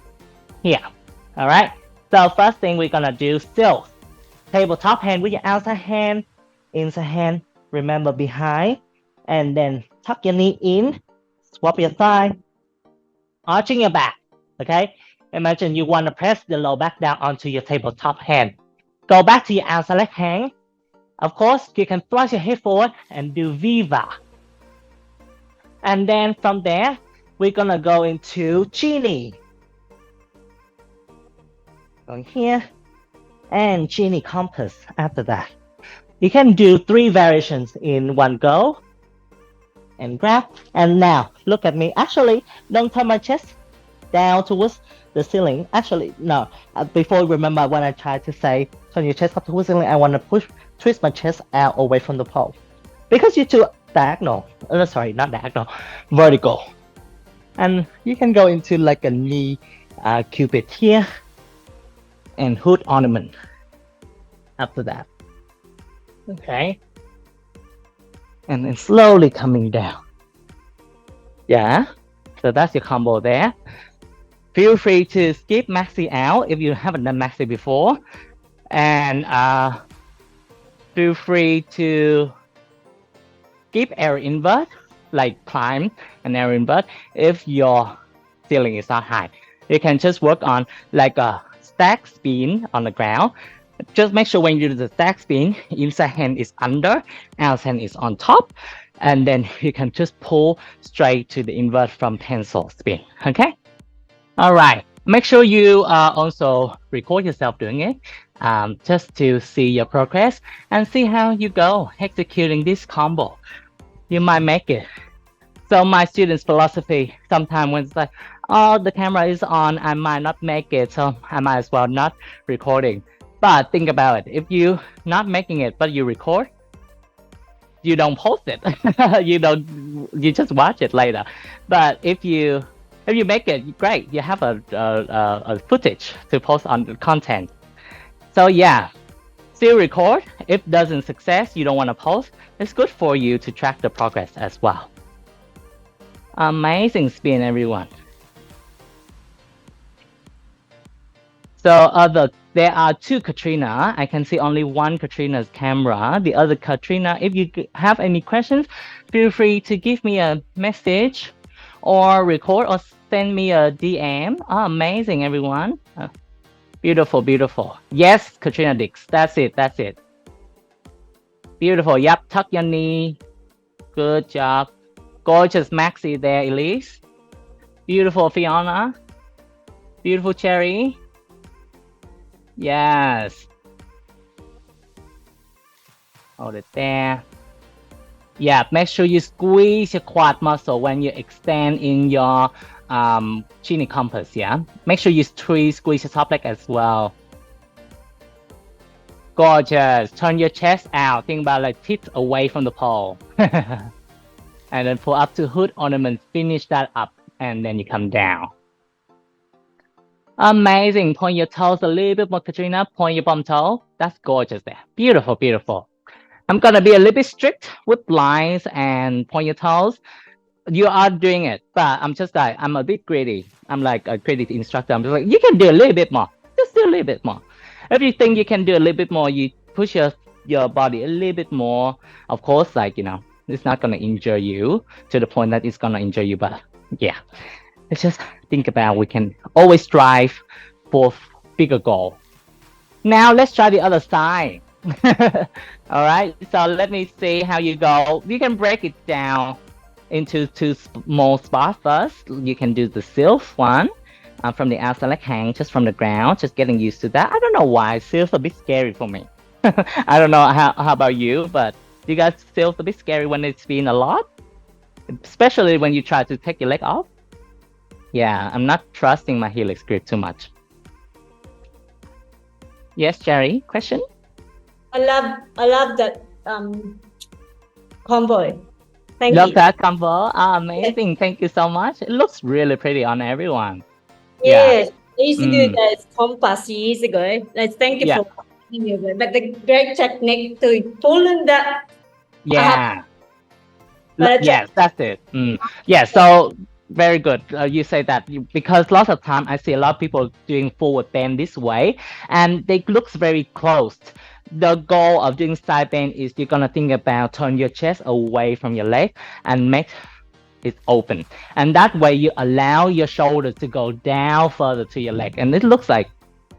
here. All right, so first thing we're gonna do still tabletop hand with your outside hand, inside hand, remember behind, and then tuck your knee in, swap your thigh, arching your back. Okay, imagine you want to press the low back down onto your tabletop hand. Go back to your outside leg hang. Of course, you can thrust your head forward and do Viva. And then from there, we're gonna go into Genie. Going here, and Genie compass after that. You can do 3 variations in one go. And grab, and now look at me. Actually, don't turn my chest down towards the ceiling. Actually, no. Before, remember when I tried to say turn your chest up towards the ceiling, I want to twist my chest out away from the pole, because you're too diagonal. Sorry, not diagonal, vertical. And you can go into like a knee cupid here, and hood ornament after that. Okay. And then slowly coming down. Yeah, so that's your combo there. Feel free to skip maxi out if you haven't done maxi before, and feel free to skip arrow invert, like climb and arrow invert if your ceiling is not high. You can just work on like a stack spin on the ground. Just make sure when you do the stack spin, inside hand is under, outside hand is on top, and then you can just pull straight to the invert from pencil spin. Okay? All right. Make sure you also record yourself doing it, just to see your progress and see how you go executing this combo. You might make it. So my students' philosophy sometimes when it's like, oh, the camera is on, I might not make it, so I might as well not recording. But think about it. If you not making it, but you record, you don't post it. You just watch it later. But if you make it, great. You have a footage to post on the content. So yeah, still record. If doesn't success, you don't want to post. It's good for you to track the progress as well. Amazing spin, everyone. So there are 2 Katrina. I can see only one Katrina's camera. The other Katrina, if you have any questions, feel free to give me a message or record or send me a DM. Oh, amazing, everyone. Beautiful, beautiful. Yes, Katrina Dix. That's it. That's it. Beautiful. Yep. Tuck your knee. Good job. Gorgeous Maxi there, Elise. Beautiful Fiona. Beautiful Cherry. Yes. Hold it there. Yeah, make sure you squeeze your quad muscle when you extend in your chin compass, yeah? Make sure you squeeze your top leg as well. Gorgeous. Turn your chest out. Think about like tips away from the pole. And then pull up to hood ornament. Finish that up. And then you come down. Amazing. Point your toes a little bit more, Katrina. Point your bum toe. That's gorgeous there. Beautiful, beautiful. I'm gonna be a little bit strict with lines and point your toes. You are doing it, but I'm just like, I'm a bit greedy. I'm like a greedy instructor. I'm just like, you can do a little bit more. Just do a little bit more. If you think you can do a little bit more, you push your body a little bit more. Of course, like, you know, it's not gonna injure you to the point that it's gonna injure you, but yeah. Let's just think about we can always strive for bigger goal. Now let's try the other side. All right, so let me see how you go. You can break it down into two small spots first. You can do the sylph one from the outside, like hang just from the ground, just getting used to that. I don't know why sylph's a bit scary for me. I don't know how about you, but do you guys feel a bit scary when it's been a lot? Especially when you try to take your leg off? Yeah, I'm not trusting my helix grip too much. Yes, Jerry, question? I love that combo. Thank Love you. that combo. Amazing. Thank you so much. It looks really pretty on everyone. Yes, I used to do that compass years ago. Like, thank you Yeah. for asking me about it. But the great technique to pulling that. Yeah. But Yes, that's it. Yeah, so very good. You say that because lots of time I see a lot of people doing forward bend this way, and they looks very close. The goal of doing side bend is you're gonna think about turn your chest away from your leg and make it open, and that way you allow your shoulders to go down further to your leg, and it looks like,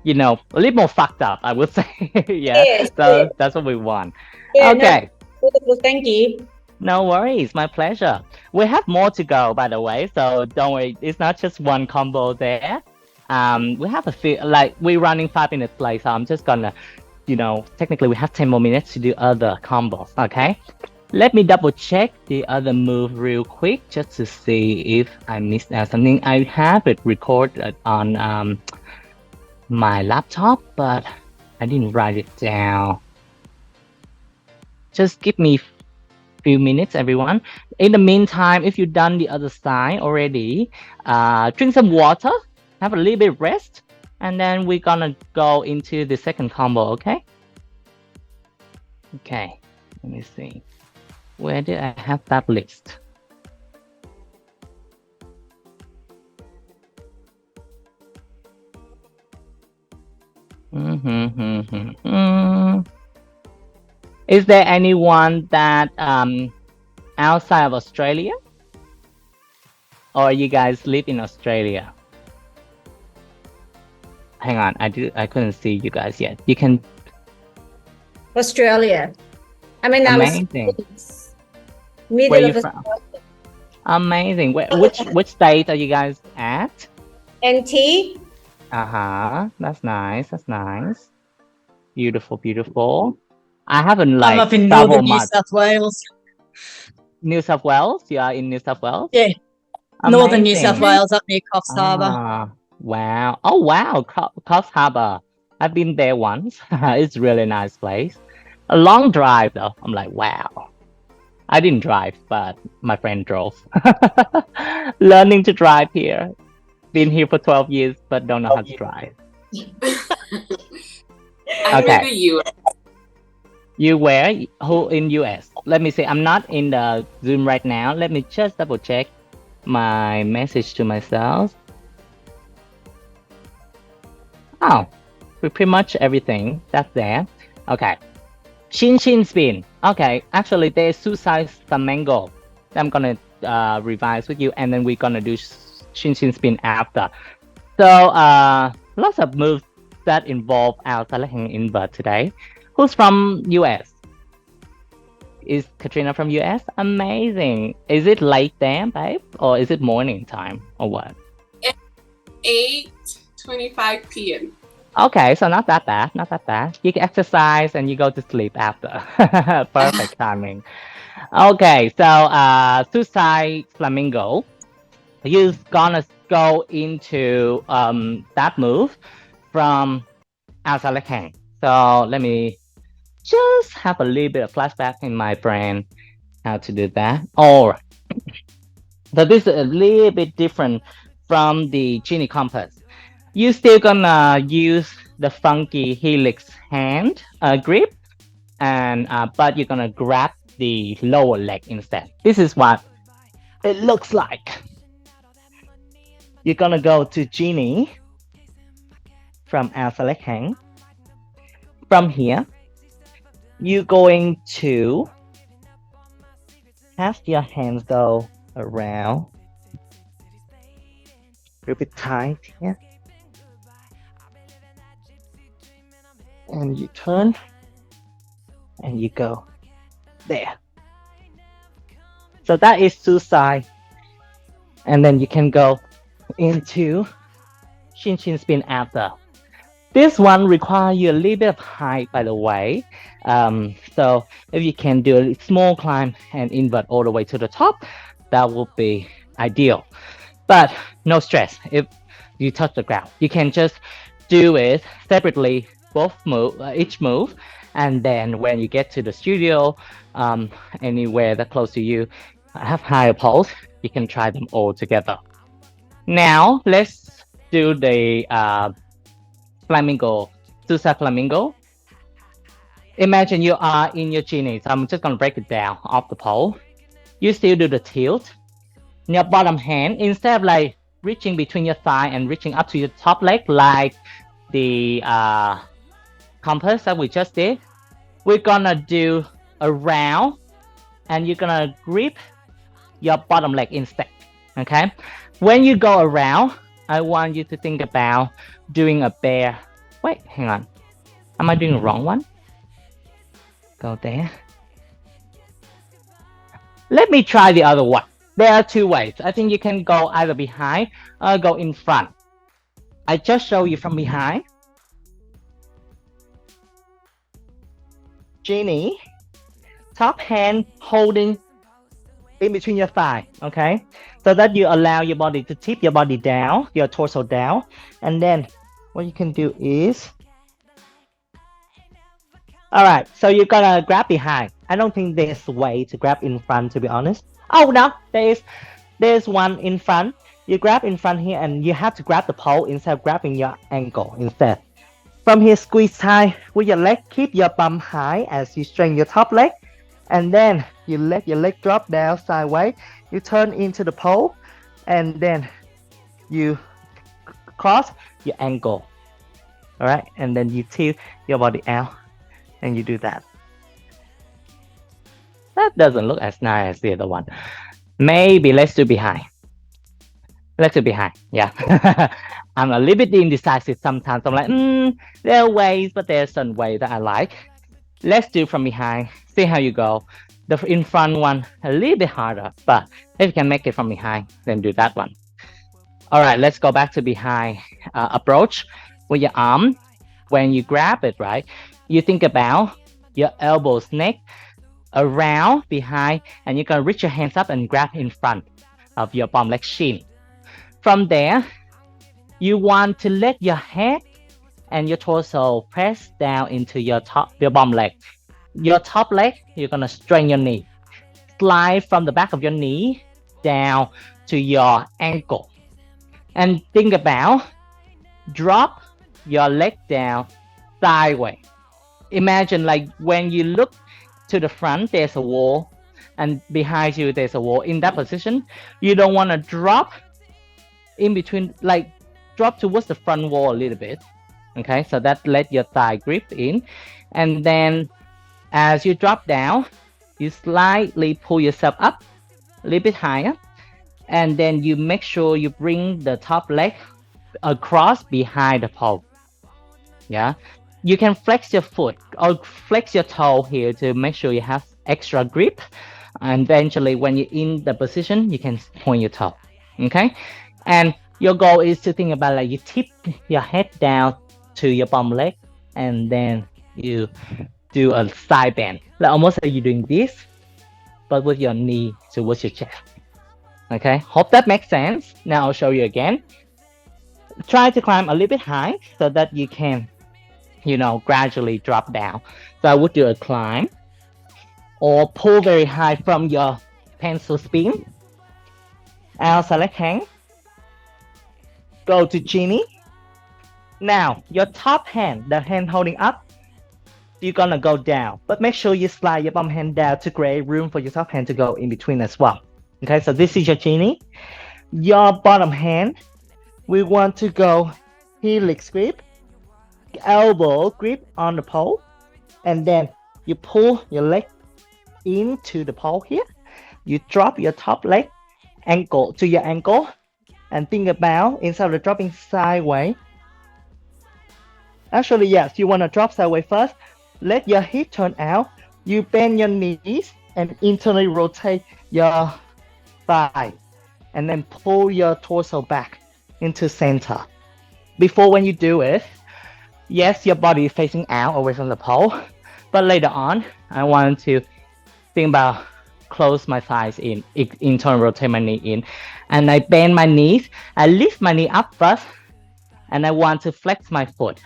you know, a little more fucked up, I would say. Yeah, Yes, so that's what we want. yeah, Okay. no, beautiful. Thank you. No worries, my pleasure. We have more to go, by the way, so don't worry. It's not just one combo there. We have a few, like we're running 5 minutes late, so I'm just gonna, you know, technically we have 10 more minutes to do other combos. Okay. Let me double check the other move real quick just to see if I missed out something. I have it recorded on my laptop, but I didn't write it down. Just give me few minutes, everyone. In the meantime, if you've done the other side already, drink some water, have a little bit of rest, and then we're gonna go into the second combo. Okay. Okay, let me see, where did I have that list? Is there anyone that outside of Australia, or you guys live in Australia? Hang on, I couldn't see you guys yet. You can. Australia. I mean, Amazing. Middle Where of you from? Amazing. Which state are you guys at? NT. That's nice. That's nice. Beautiful, beautiful. I haven't like I'm up in traveled northern New much. South Wales. New South Wales? You are in New South Wales? Yeah, northern New South Amazing. Wales, up near Coffs Harbour. Wow. Oh, wow. Coffs Harbour. I've been there once. It's a really nice place. A long drive, though. I'm like, wow. I didn't drive, but my friend drove. Learning to drive here. Been here for 12 years, but don't know how to drive. I'm Okay. in the US. You where? Who in US? Let me see. I'm not in the Zoom right now. Let me just double check my message to myself. Oh, pretty much everything that's there. Okay. Chin spin. Okay, actually there's suicide flamenco. I'm gonna revise with you, and then we're gonna do shin shin spin after. So lots of moves that involve outside leg hang invert today. Who's from US? Is Katrina from US? Amazing. Is it late there, babe? Or is it morning time? Or what? 8:25 p.m. Okay, so not that bad. Not that bad. You can exercise and you go to sleep after. Perfect timing. Okay, so suicide flamingo. You're gonna go into that move from outside leg hang. So let me just have a little bit of flashback in my brain how to do that. Alright. So this is a little bit different from the genie compass. You're still gonna use the funky helix hand grip, and but you're gonna grab the lower leg instead. This is what it looks like. You're gonna go to genie from outside leg hang. From here, you're going to have your hands go around. Grip it tight here. And you turn and you go there. So that is suicide. And then you can go into shin shin spin after. This one requires you a little bit of height, by the way. So if you can do a small climb and invert all the way to the top, that would be ideal. But no stress if you touch the ground. You can just do it separately, each move, and then when you get to the studio, anywhere that close to you have higher poles, you can try them all together. Now let's do the flamingo, suicide flamingo. Imagine you are in your genie. So I'm just gonna break it down off the pole. You still do the tilt. Your bottom hand, instead of like reaching between your thigh and reaching up to your top leg like the compass that we just did, we're gonna do a round, and you're gonna grip your bottom leg instead. Okay, when you go around, I want you to think about doing a bear. Wait, hang on. Am I doing the wrong one? Go there. Let me try the other one. There are two ways. I think you can go either behind or go in front. I just show you from behind. Genie, top hand holding in between your thigh, okay? So that you allow your body to tip your body down, your torso down, and then what you can do is, all right, so you're gonna grab behind. I don't think there's a way to grab in front, to be honest. Oh no, there's one in front. You grab in front here, and you have to grab the pole instead of grabbing your ankle instead. From here, squeeze tight with your leg. Keep your bum high as you straighten your top leg, and then you let your leg drop down sideways. You turn into the pole, and then you cross your ankle. All right, and then you tilt your body out, and you do that. That doesn't look as nice as the other one. Maybe let's do behind. Let's do behind. Yeah. I'm a little bit indecisive sometimes. I'm like, there are ways, but there's some way that I like. Let's do from behind. See how you go. The in front one a little bit harder, but if you can make it from behind, then do that one. All right, let's go back to behind approach with your arm. When you grab it, right, you think about your elbows, neck, around, behind, and you're gonna reach your hands up and grab in front of your bottom leg shin. From there, you want to let your head and your torso press down into your bottom leg. Your top leg, you're gonna straighten your knee. Slide from the back of your knee down to your ankle. And think about drop your leg down sideways. Imagine like when you look to the front, there's a wall, and behind you there's a wall. In that position, you don't want to drop in between, like drop towards the front wall a little bit. Okay, so that let your thigh grip in, and then as you drop down, you slightly pull yourself up a little bit higher, and then you make sure you bring the top leg across behind the pole. Yeah, you can flex your foot or flex your toe here to make sure you have extra grip, and eventually when you're in the position you can point your toe. Okay, and your goal is to think about like you tip your head down to your bum leg, and then you do a side bend, like almost like you're doing this, but with your knee towards your chest. Okay, hope that makes sense. Now I'll show you again. Try to climb a little bit high so that you can, gradually drop down. So I would do a climb or pull very high from your pencil spin. Outside left hand. Go to genie. Now your top hand, the hand holding up, you're gonna go down, but make sure you slide your bum hand down to create room for your top hand to go in between as well. Okay, so this is your genie. Your bottom hand, we want to go helix grip, elbow grip on the pole, and then you pull your leg into the pole here. You drop your top leg ankle to your ankle, and think about instead of dropping sideways. Actually, yes, you want to drop sideways first. Let your hip turn out. You bend your knees and internally rotate your thigh, and then pull your torso back into center. Before when you do it, yes, your body is facing out away from the pole, but later on, I want to think about close my thighs in, internal rotate my knee in, and I bend my knees. I lift my knee up first, and I want to flex my foot.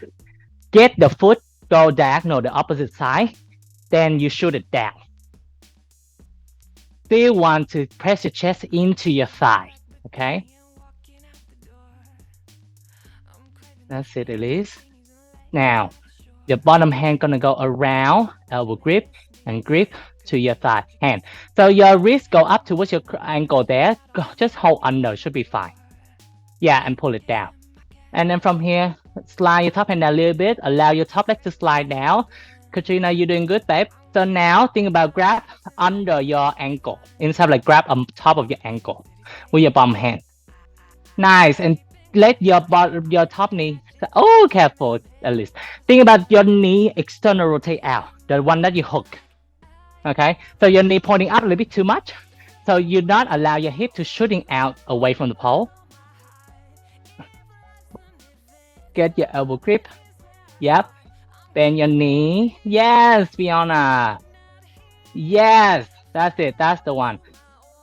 Get the foot go diagonal the opposite side, then you shoot it down. Still want to press your chest into your thigh. Okay, that's it, Elise. Now your bottom hand gonna go around elbow grip and grip to your thigh hand. So your wrist go up towards your ankle there. Just hold under, should be fine. Yeah, and pull it down. And then from here, slide your top hand down a little bit. Allow your top leg to slide down. Katrina, you're doing good, babe. So now think about grab under your ankle. Instead of like grab on top of your ankle with your bum hand. Nice. And let your top knee. Oh, careful, at least. Think about your knee external rotate out. The one that you hook. Okay. So your knee pointing up a little bit too much. So you not allow your hip to shooting out away from the pole. Get your elbow grip. Yep. Bend your knee. Yes, Fiona. Yes, that's it. That's the one.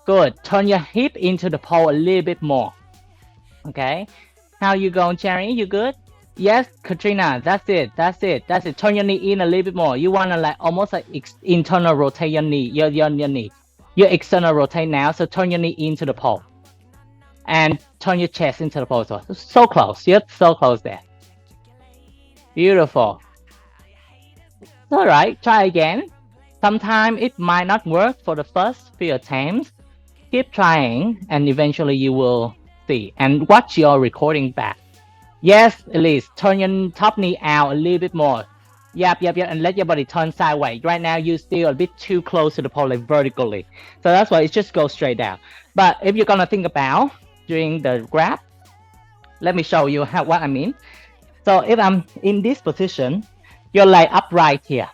Good. Turn your hip into the pole a little bit more. Okay. How you going, Cherry? You good? Yes, Katrina. That's it. That's it. That's it. Turn your knee in a little bit more. You wanna like almost like internal rotate your knee. Your knee. Your external rotate now. So turn your knee into the pole. And turn your chest into the pole. So close. You're so close there. Beautiful. All right, try again. Sometimes it might not work for the first few attempts. Keep trying, and eventually you will see. And watch your recording back. Yes, Elise, turn your top knee out a little bit more. Yep, and let your body turn sideways. Right now, you're still a bit too close to the pole, like vertically. So that's why it just goes straight down. But if you're gonna think about doing the grab, let me show you what I mean. So if I'm in this position, you're like upright here.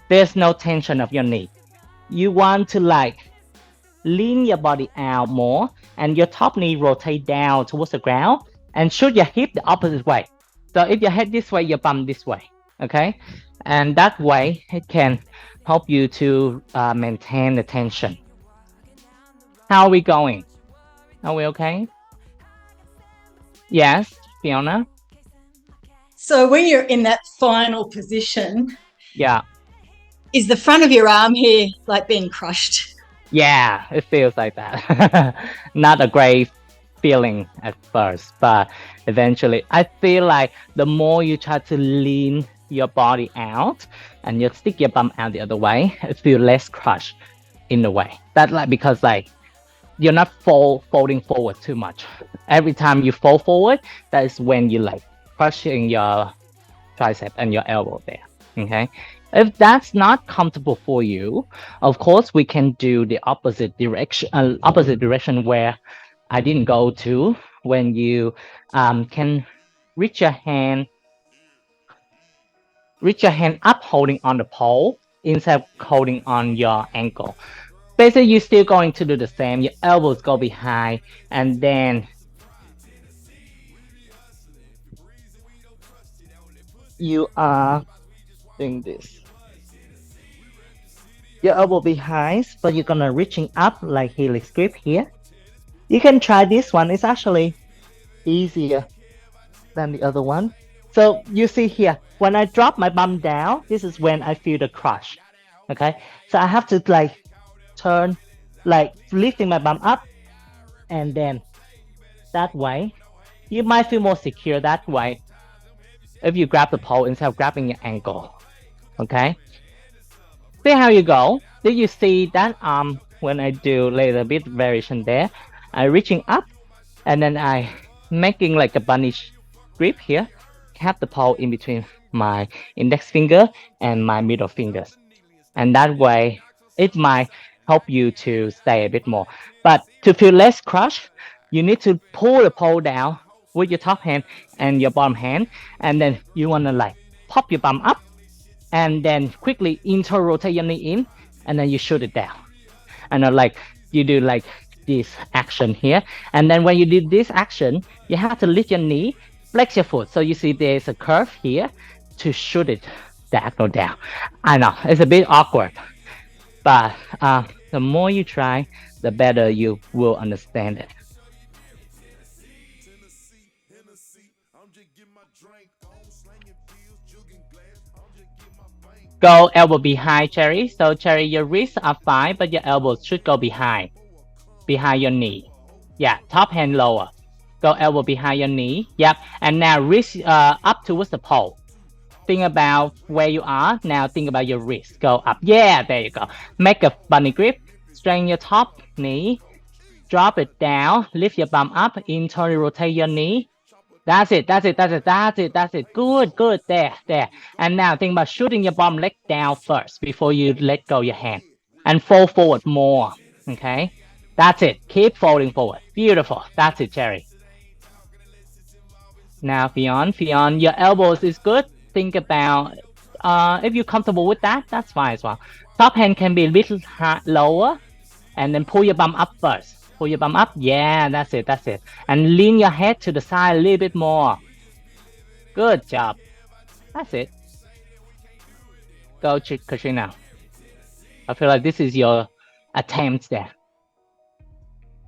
There's no tension of your knee. You want to like lean your body out more, and your top knee rotate down towards the ground, and shoot your hip the opposite way. So if your head this way, your bum this way. Okay, and that way it can help you to maintain the tension. How are we going? Are we okay? Yes, Fiona? So when you're in that final position, Yeah. is the front of your arm here like being crushed? Yeah, it feels like that. Not a great feeling at first, but eventually I feel like the more you try to lean your body out and you stick your bum out the other way, it feels less crushed in a way. That's like because like you're not folding forward too much. Every time you fold forward, that is when you like crushing your tricep and your elbow there. Okay, If that's not comfortable for you, of course we can do the opposite direction where I didn't go to. When you can reach your hand up, holding on the pole instead of holding on your ankle. Basically, you're still going to do the same. Your elbows go behind, and then you are doing this. Your elbow behind, but you're gonna reaching up like helix grip here. You can try this one. It's actually easier than the other one. So you see here, when I drop my bum down, this is when I feel the crush. Okay, so I have to like turn, like lifting my bum up, and then that way, you might feel more secure that way if you grab the pole instead of grabbing your ankle. Okay, see how you go. Did you see that arm when I do a little bit variation there? I reaching up, and then I making like a bunny grip here. Have the pole in between my index finger and my middle fingers, and that way it might help you to stay a bit more. But to feel less crush, you need to pull the pole down with your top hand and your bottom hand, and then you want to like pop your bum up, and then quickly rotate your knee in, and then you shoot it down. And like you do like this action here, and then when you do this action, you have to lift your knee, flex your foot. So you see there's a curve here to shoot it diagonal down. I know it's a bit awkward, but the more you try, the better you will understand it. Go elbow behind, Cherry. So Cherry, your wrists are fine, but your elbows should go behind your knee. Yeah, top hand lower. Go elbow behind your knee. Yep. And now wrist up towards the pole. Think about where you are. Now think about your wrist. Go up. Yeah, there you go. Make a bunny grip. Straighten your top knee. Drop it down. Lift your bum up. Internally rotate your knee. That's it. Good. There. And now think about shooting your bum leg down first before you let go your hand. And fold forward more. Okay. That's it. Keep folding forward. Beautiful. That's it, Cherry. Now, Fion, your elbows is good. Think about if you're comfortable with that, that's fine as well. Top hand can be a little lower, and then pull your bum up first. Pull your bum up. Yeah, that's it. And lean your head to the side a little bit more. Good job. That's it. Go, Katrina. I feel like this is your attempt there.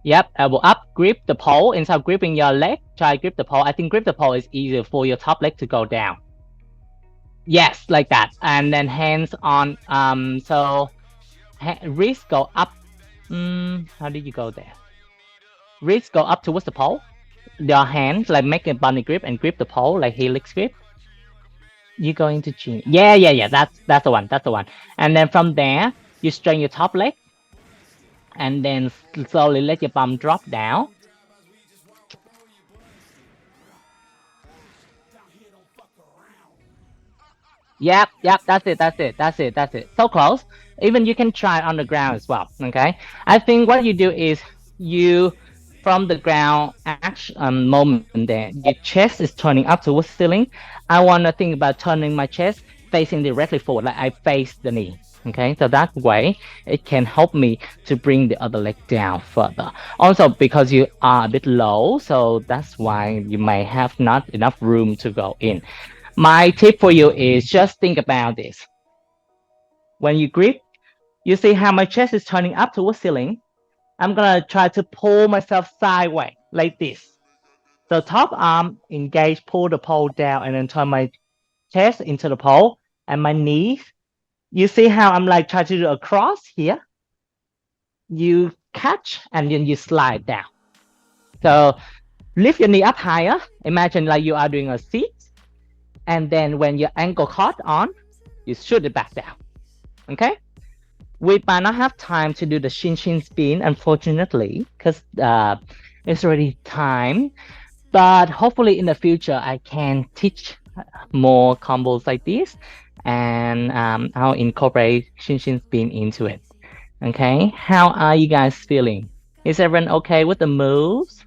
Yep, elbow up, grip the pole. Instead of gripping your leg, try grip the pole. I think grip the pole is easier for your top leg to go down. Yes, like that. And then hands on, so wrist go up. How did you go there? Wrist go up towards the pole. Your hands like make a bunny grip and grip the pole like helix grip. You go into chin. Yeah. That's the one. And then from there, you straighten your top leg, and then slowly let your bum drop down. Yep, that's it. So close. Even you can try on the ground as well, okay? I think what you do is you, from the ground action moment there, your chest is turning up towards the ceiling. I want to think about turning my chest facing directly forward, like I face the knee. Okay, so that way it can help me to bring the other leg down further. Also, because you are a bit low, so that's why you may have not enough room to go in. My tip for you is just think about this. When you grip, you see how my chest is turning up towards ceiling. I'm gonna try to pull myself sideways like this. So top arm engage, pull the pole down, and then turn my chest into the pole, and my knees. You see how I'm like trying to do a cross here? You catch and then you slide down. So lift your knee up higher. Imagine like you are doing a seat. And then when your ankle caught on, you shoot it back down. Okay? We might not have time to do the shin spin, unfortunately, because it's already time. But hopefully in the future, I can teach more combos like this, and I'll incorporate Shin spin into it. Okay, how are you guys feeling? Is everyone okay with the moves?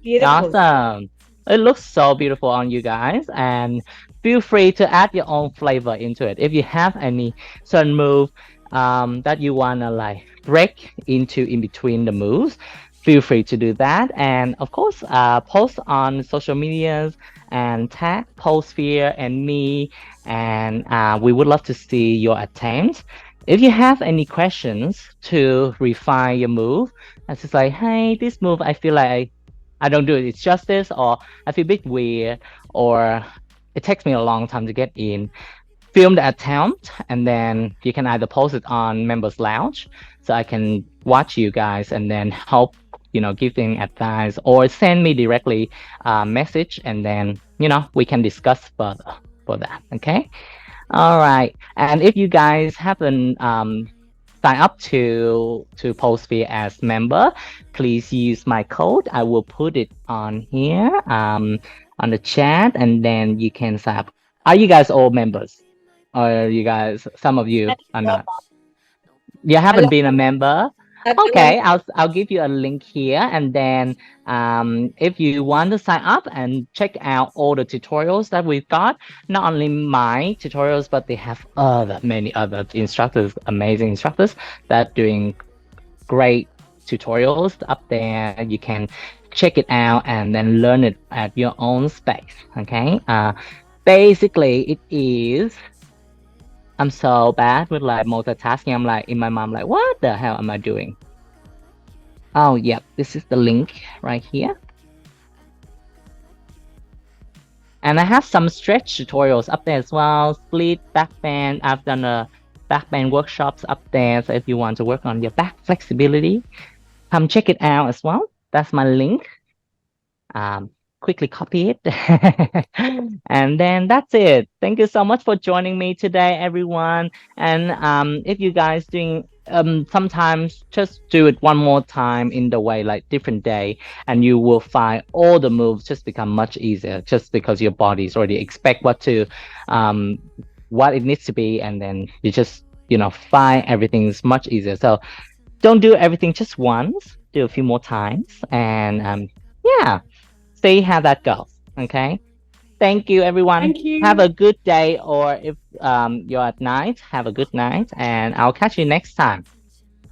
Beautiful. Awesome. It looks so beautiful on you guys, and feel free to add your own flavor into it. If you have any certain move that you wanna like break into in between the moves, feel free to do that. And of course, post on social medias and tag Postsphere and me, and we would love to see your attempts. If you have any questions to refine your move, it's just like, hey, this move I feel like I don't do it justice, or I feel a bit weird, or it takes me a long time to get in. Film the attempt, and then you can either post it on Members Lounge, so I can watch you guys and then help, giving advice, or send me directly a message, and then, we can discuss further for that. Okay. All right. And if you guys haven't sign up to Postsphere as member, please use my code. I will put it on here on the chat, and then you can sign up. Are you guys all members, or you guys, some of you are not? You haven't been a member? Okay, I'll give you a link here, and then if you want to sign up and check out all the tutorials that we've got, not only my tutorials, but they have many other instructors, amazing instructors that doing great tutorials up there. You can check it out and then learn it at your own space. Okay, basically it is. I'm so bad with like multitasking. I'm like in my mind, like, what the hell am I doing? Oh, yep, this is the link right here. And I have some stretch tutorials up there as well. Split, backbend. I've done a backbend workshops up there. So if you want to work on your back flexibility, come check it out as well. That's my link. Quickly copy it. And then that's it. Thank you so much for joining me today, everyone. And if you guys doing sometimes just do it one more time in the way, like different day, and you will find all the moves just become much easier, just because your body's already expect what it needs to be, and then you just find everything's much easier. So don't do everything just once, do a few more times, and yeah, see how that goes. Okay, thank you, everyone. Thank you. Have a good day, or if you're at night, have a good night, and I'll catch you next time.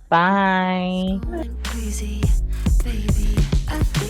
Bye. Crazy, baby, I feel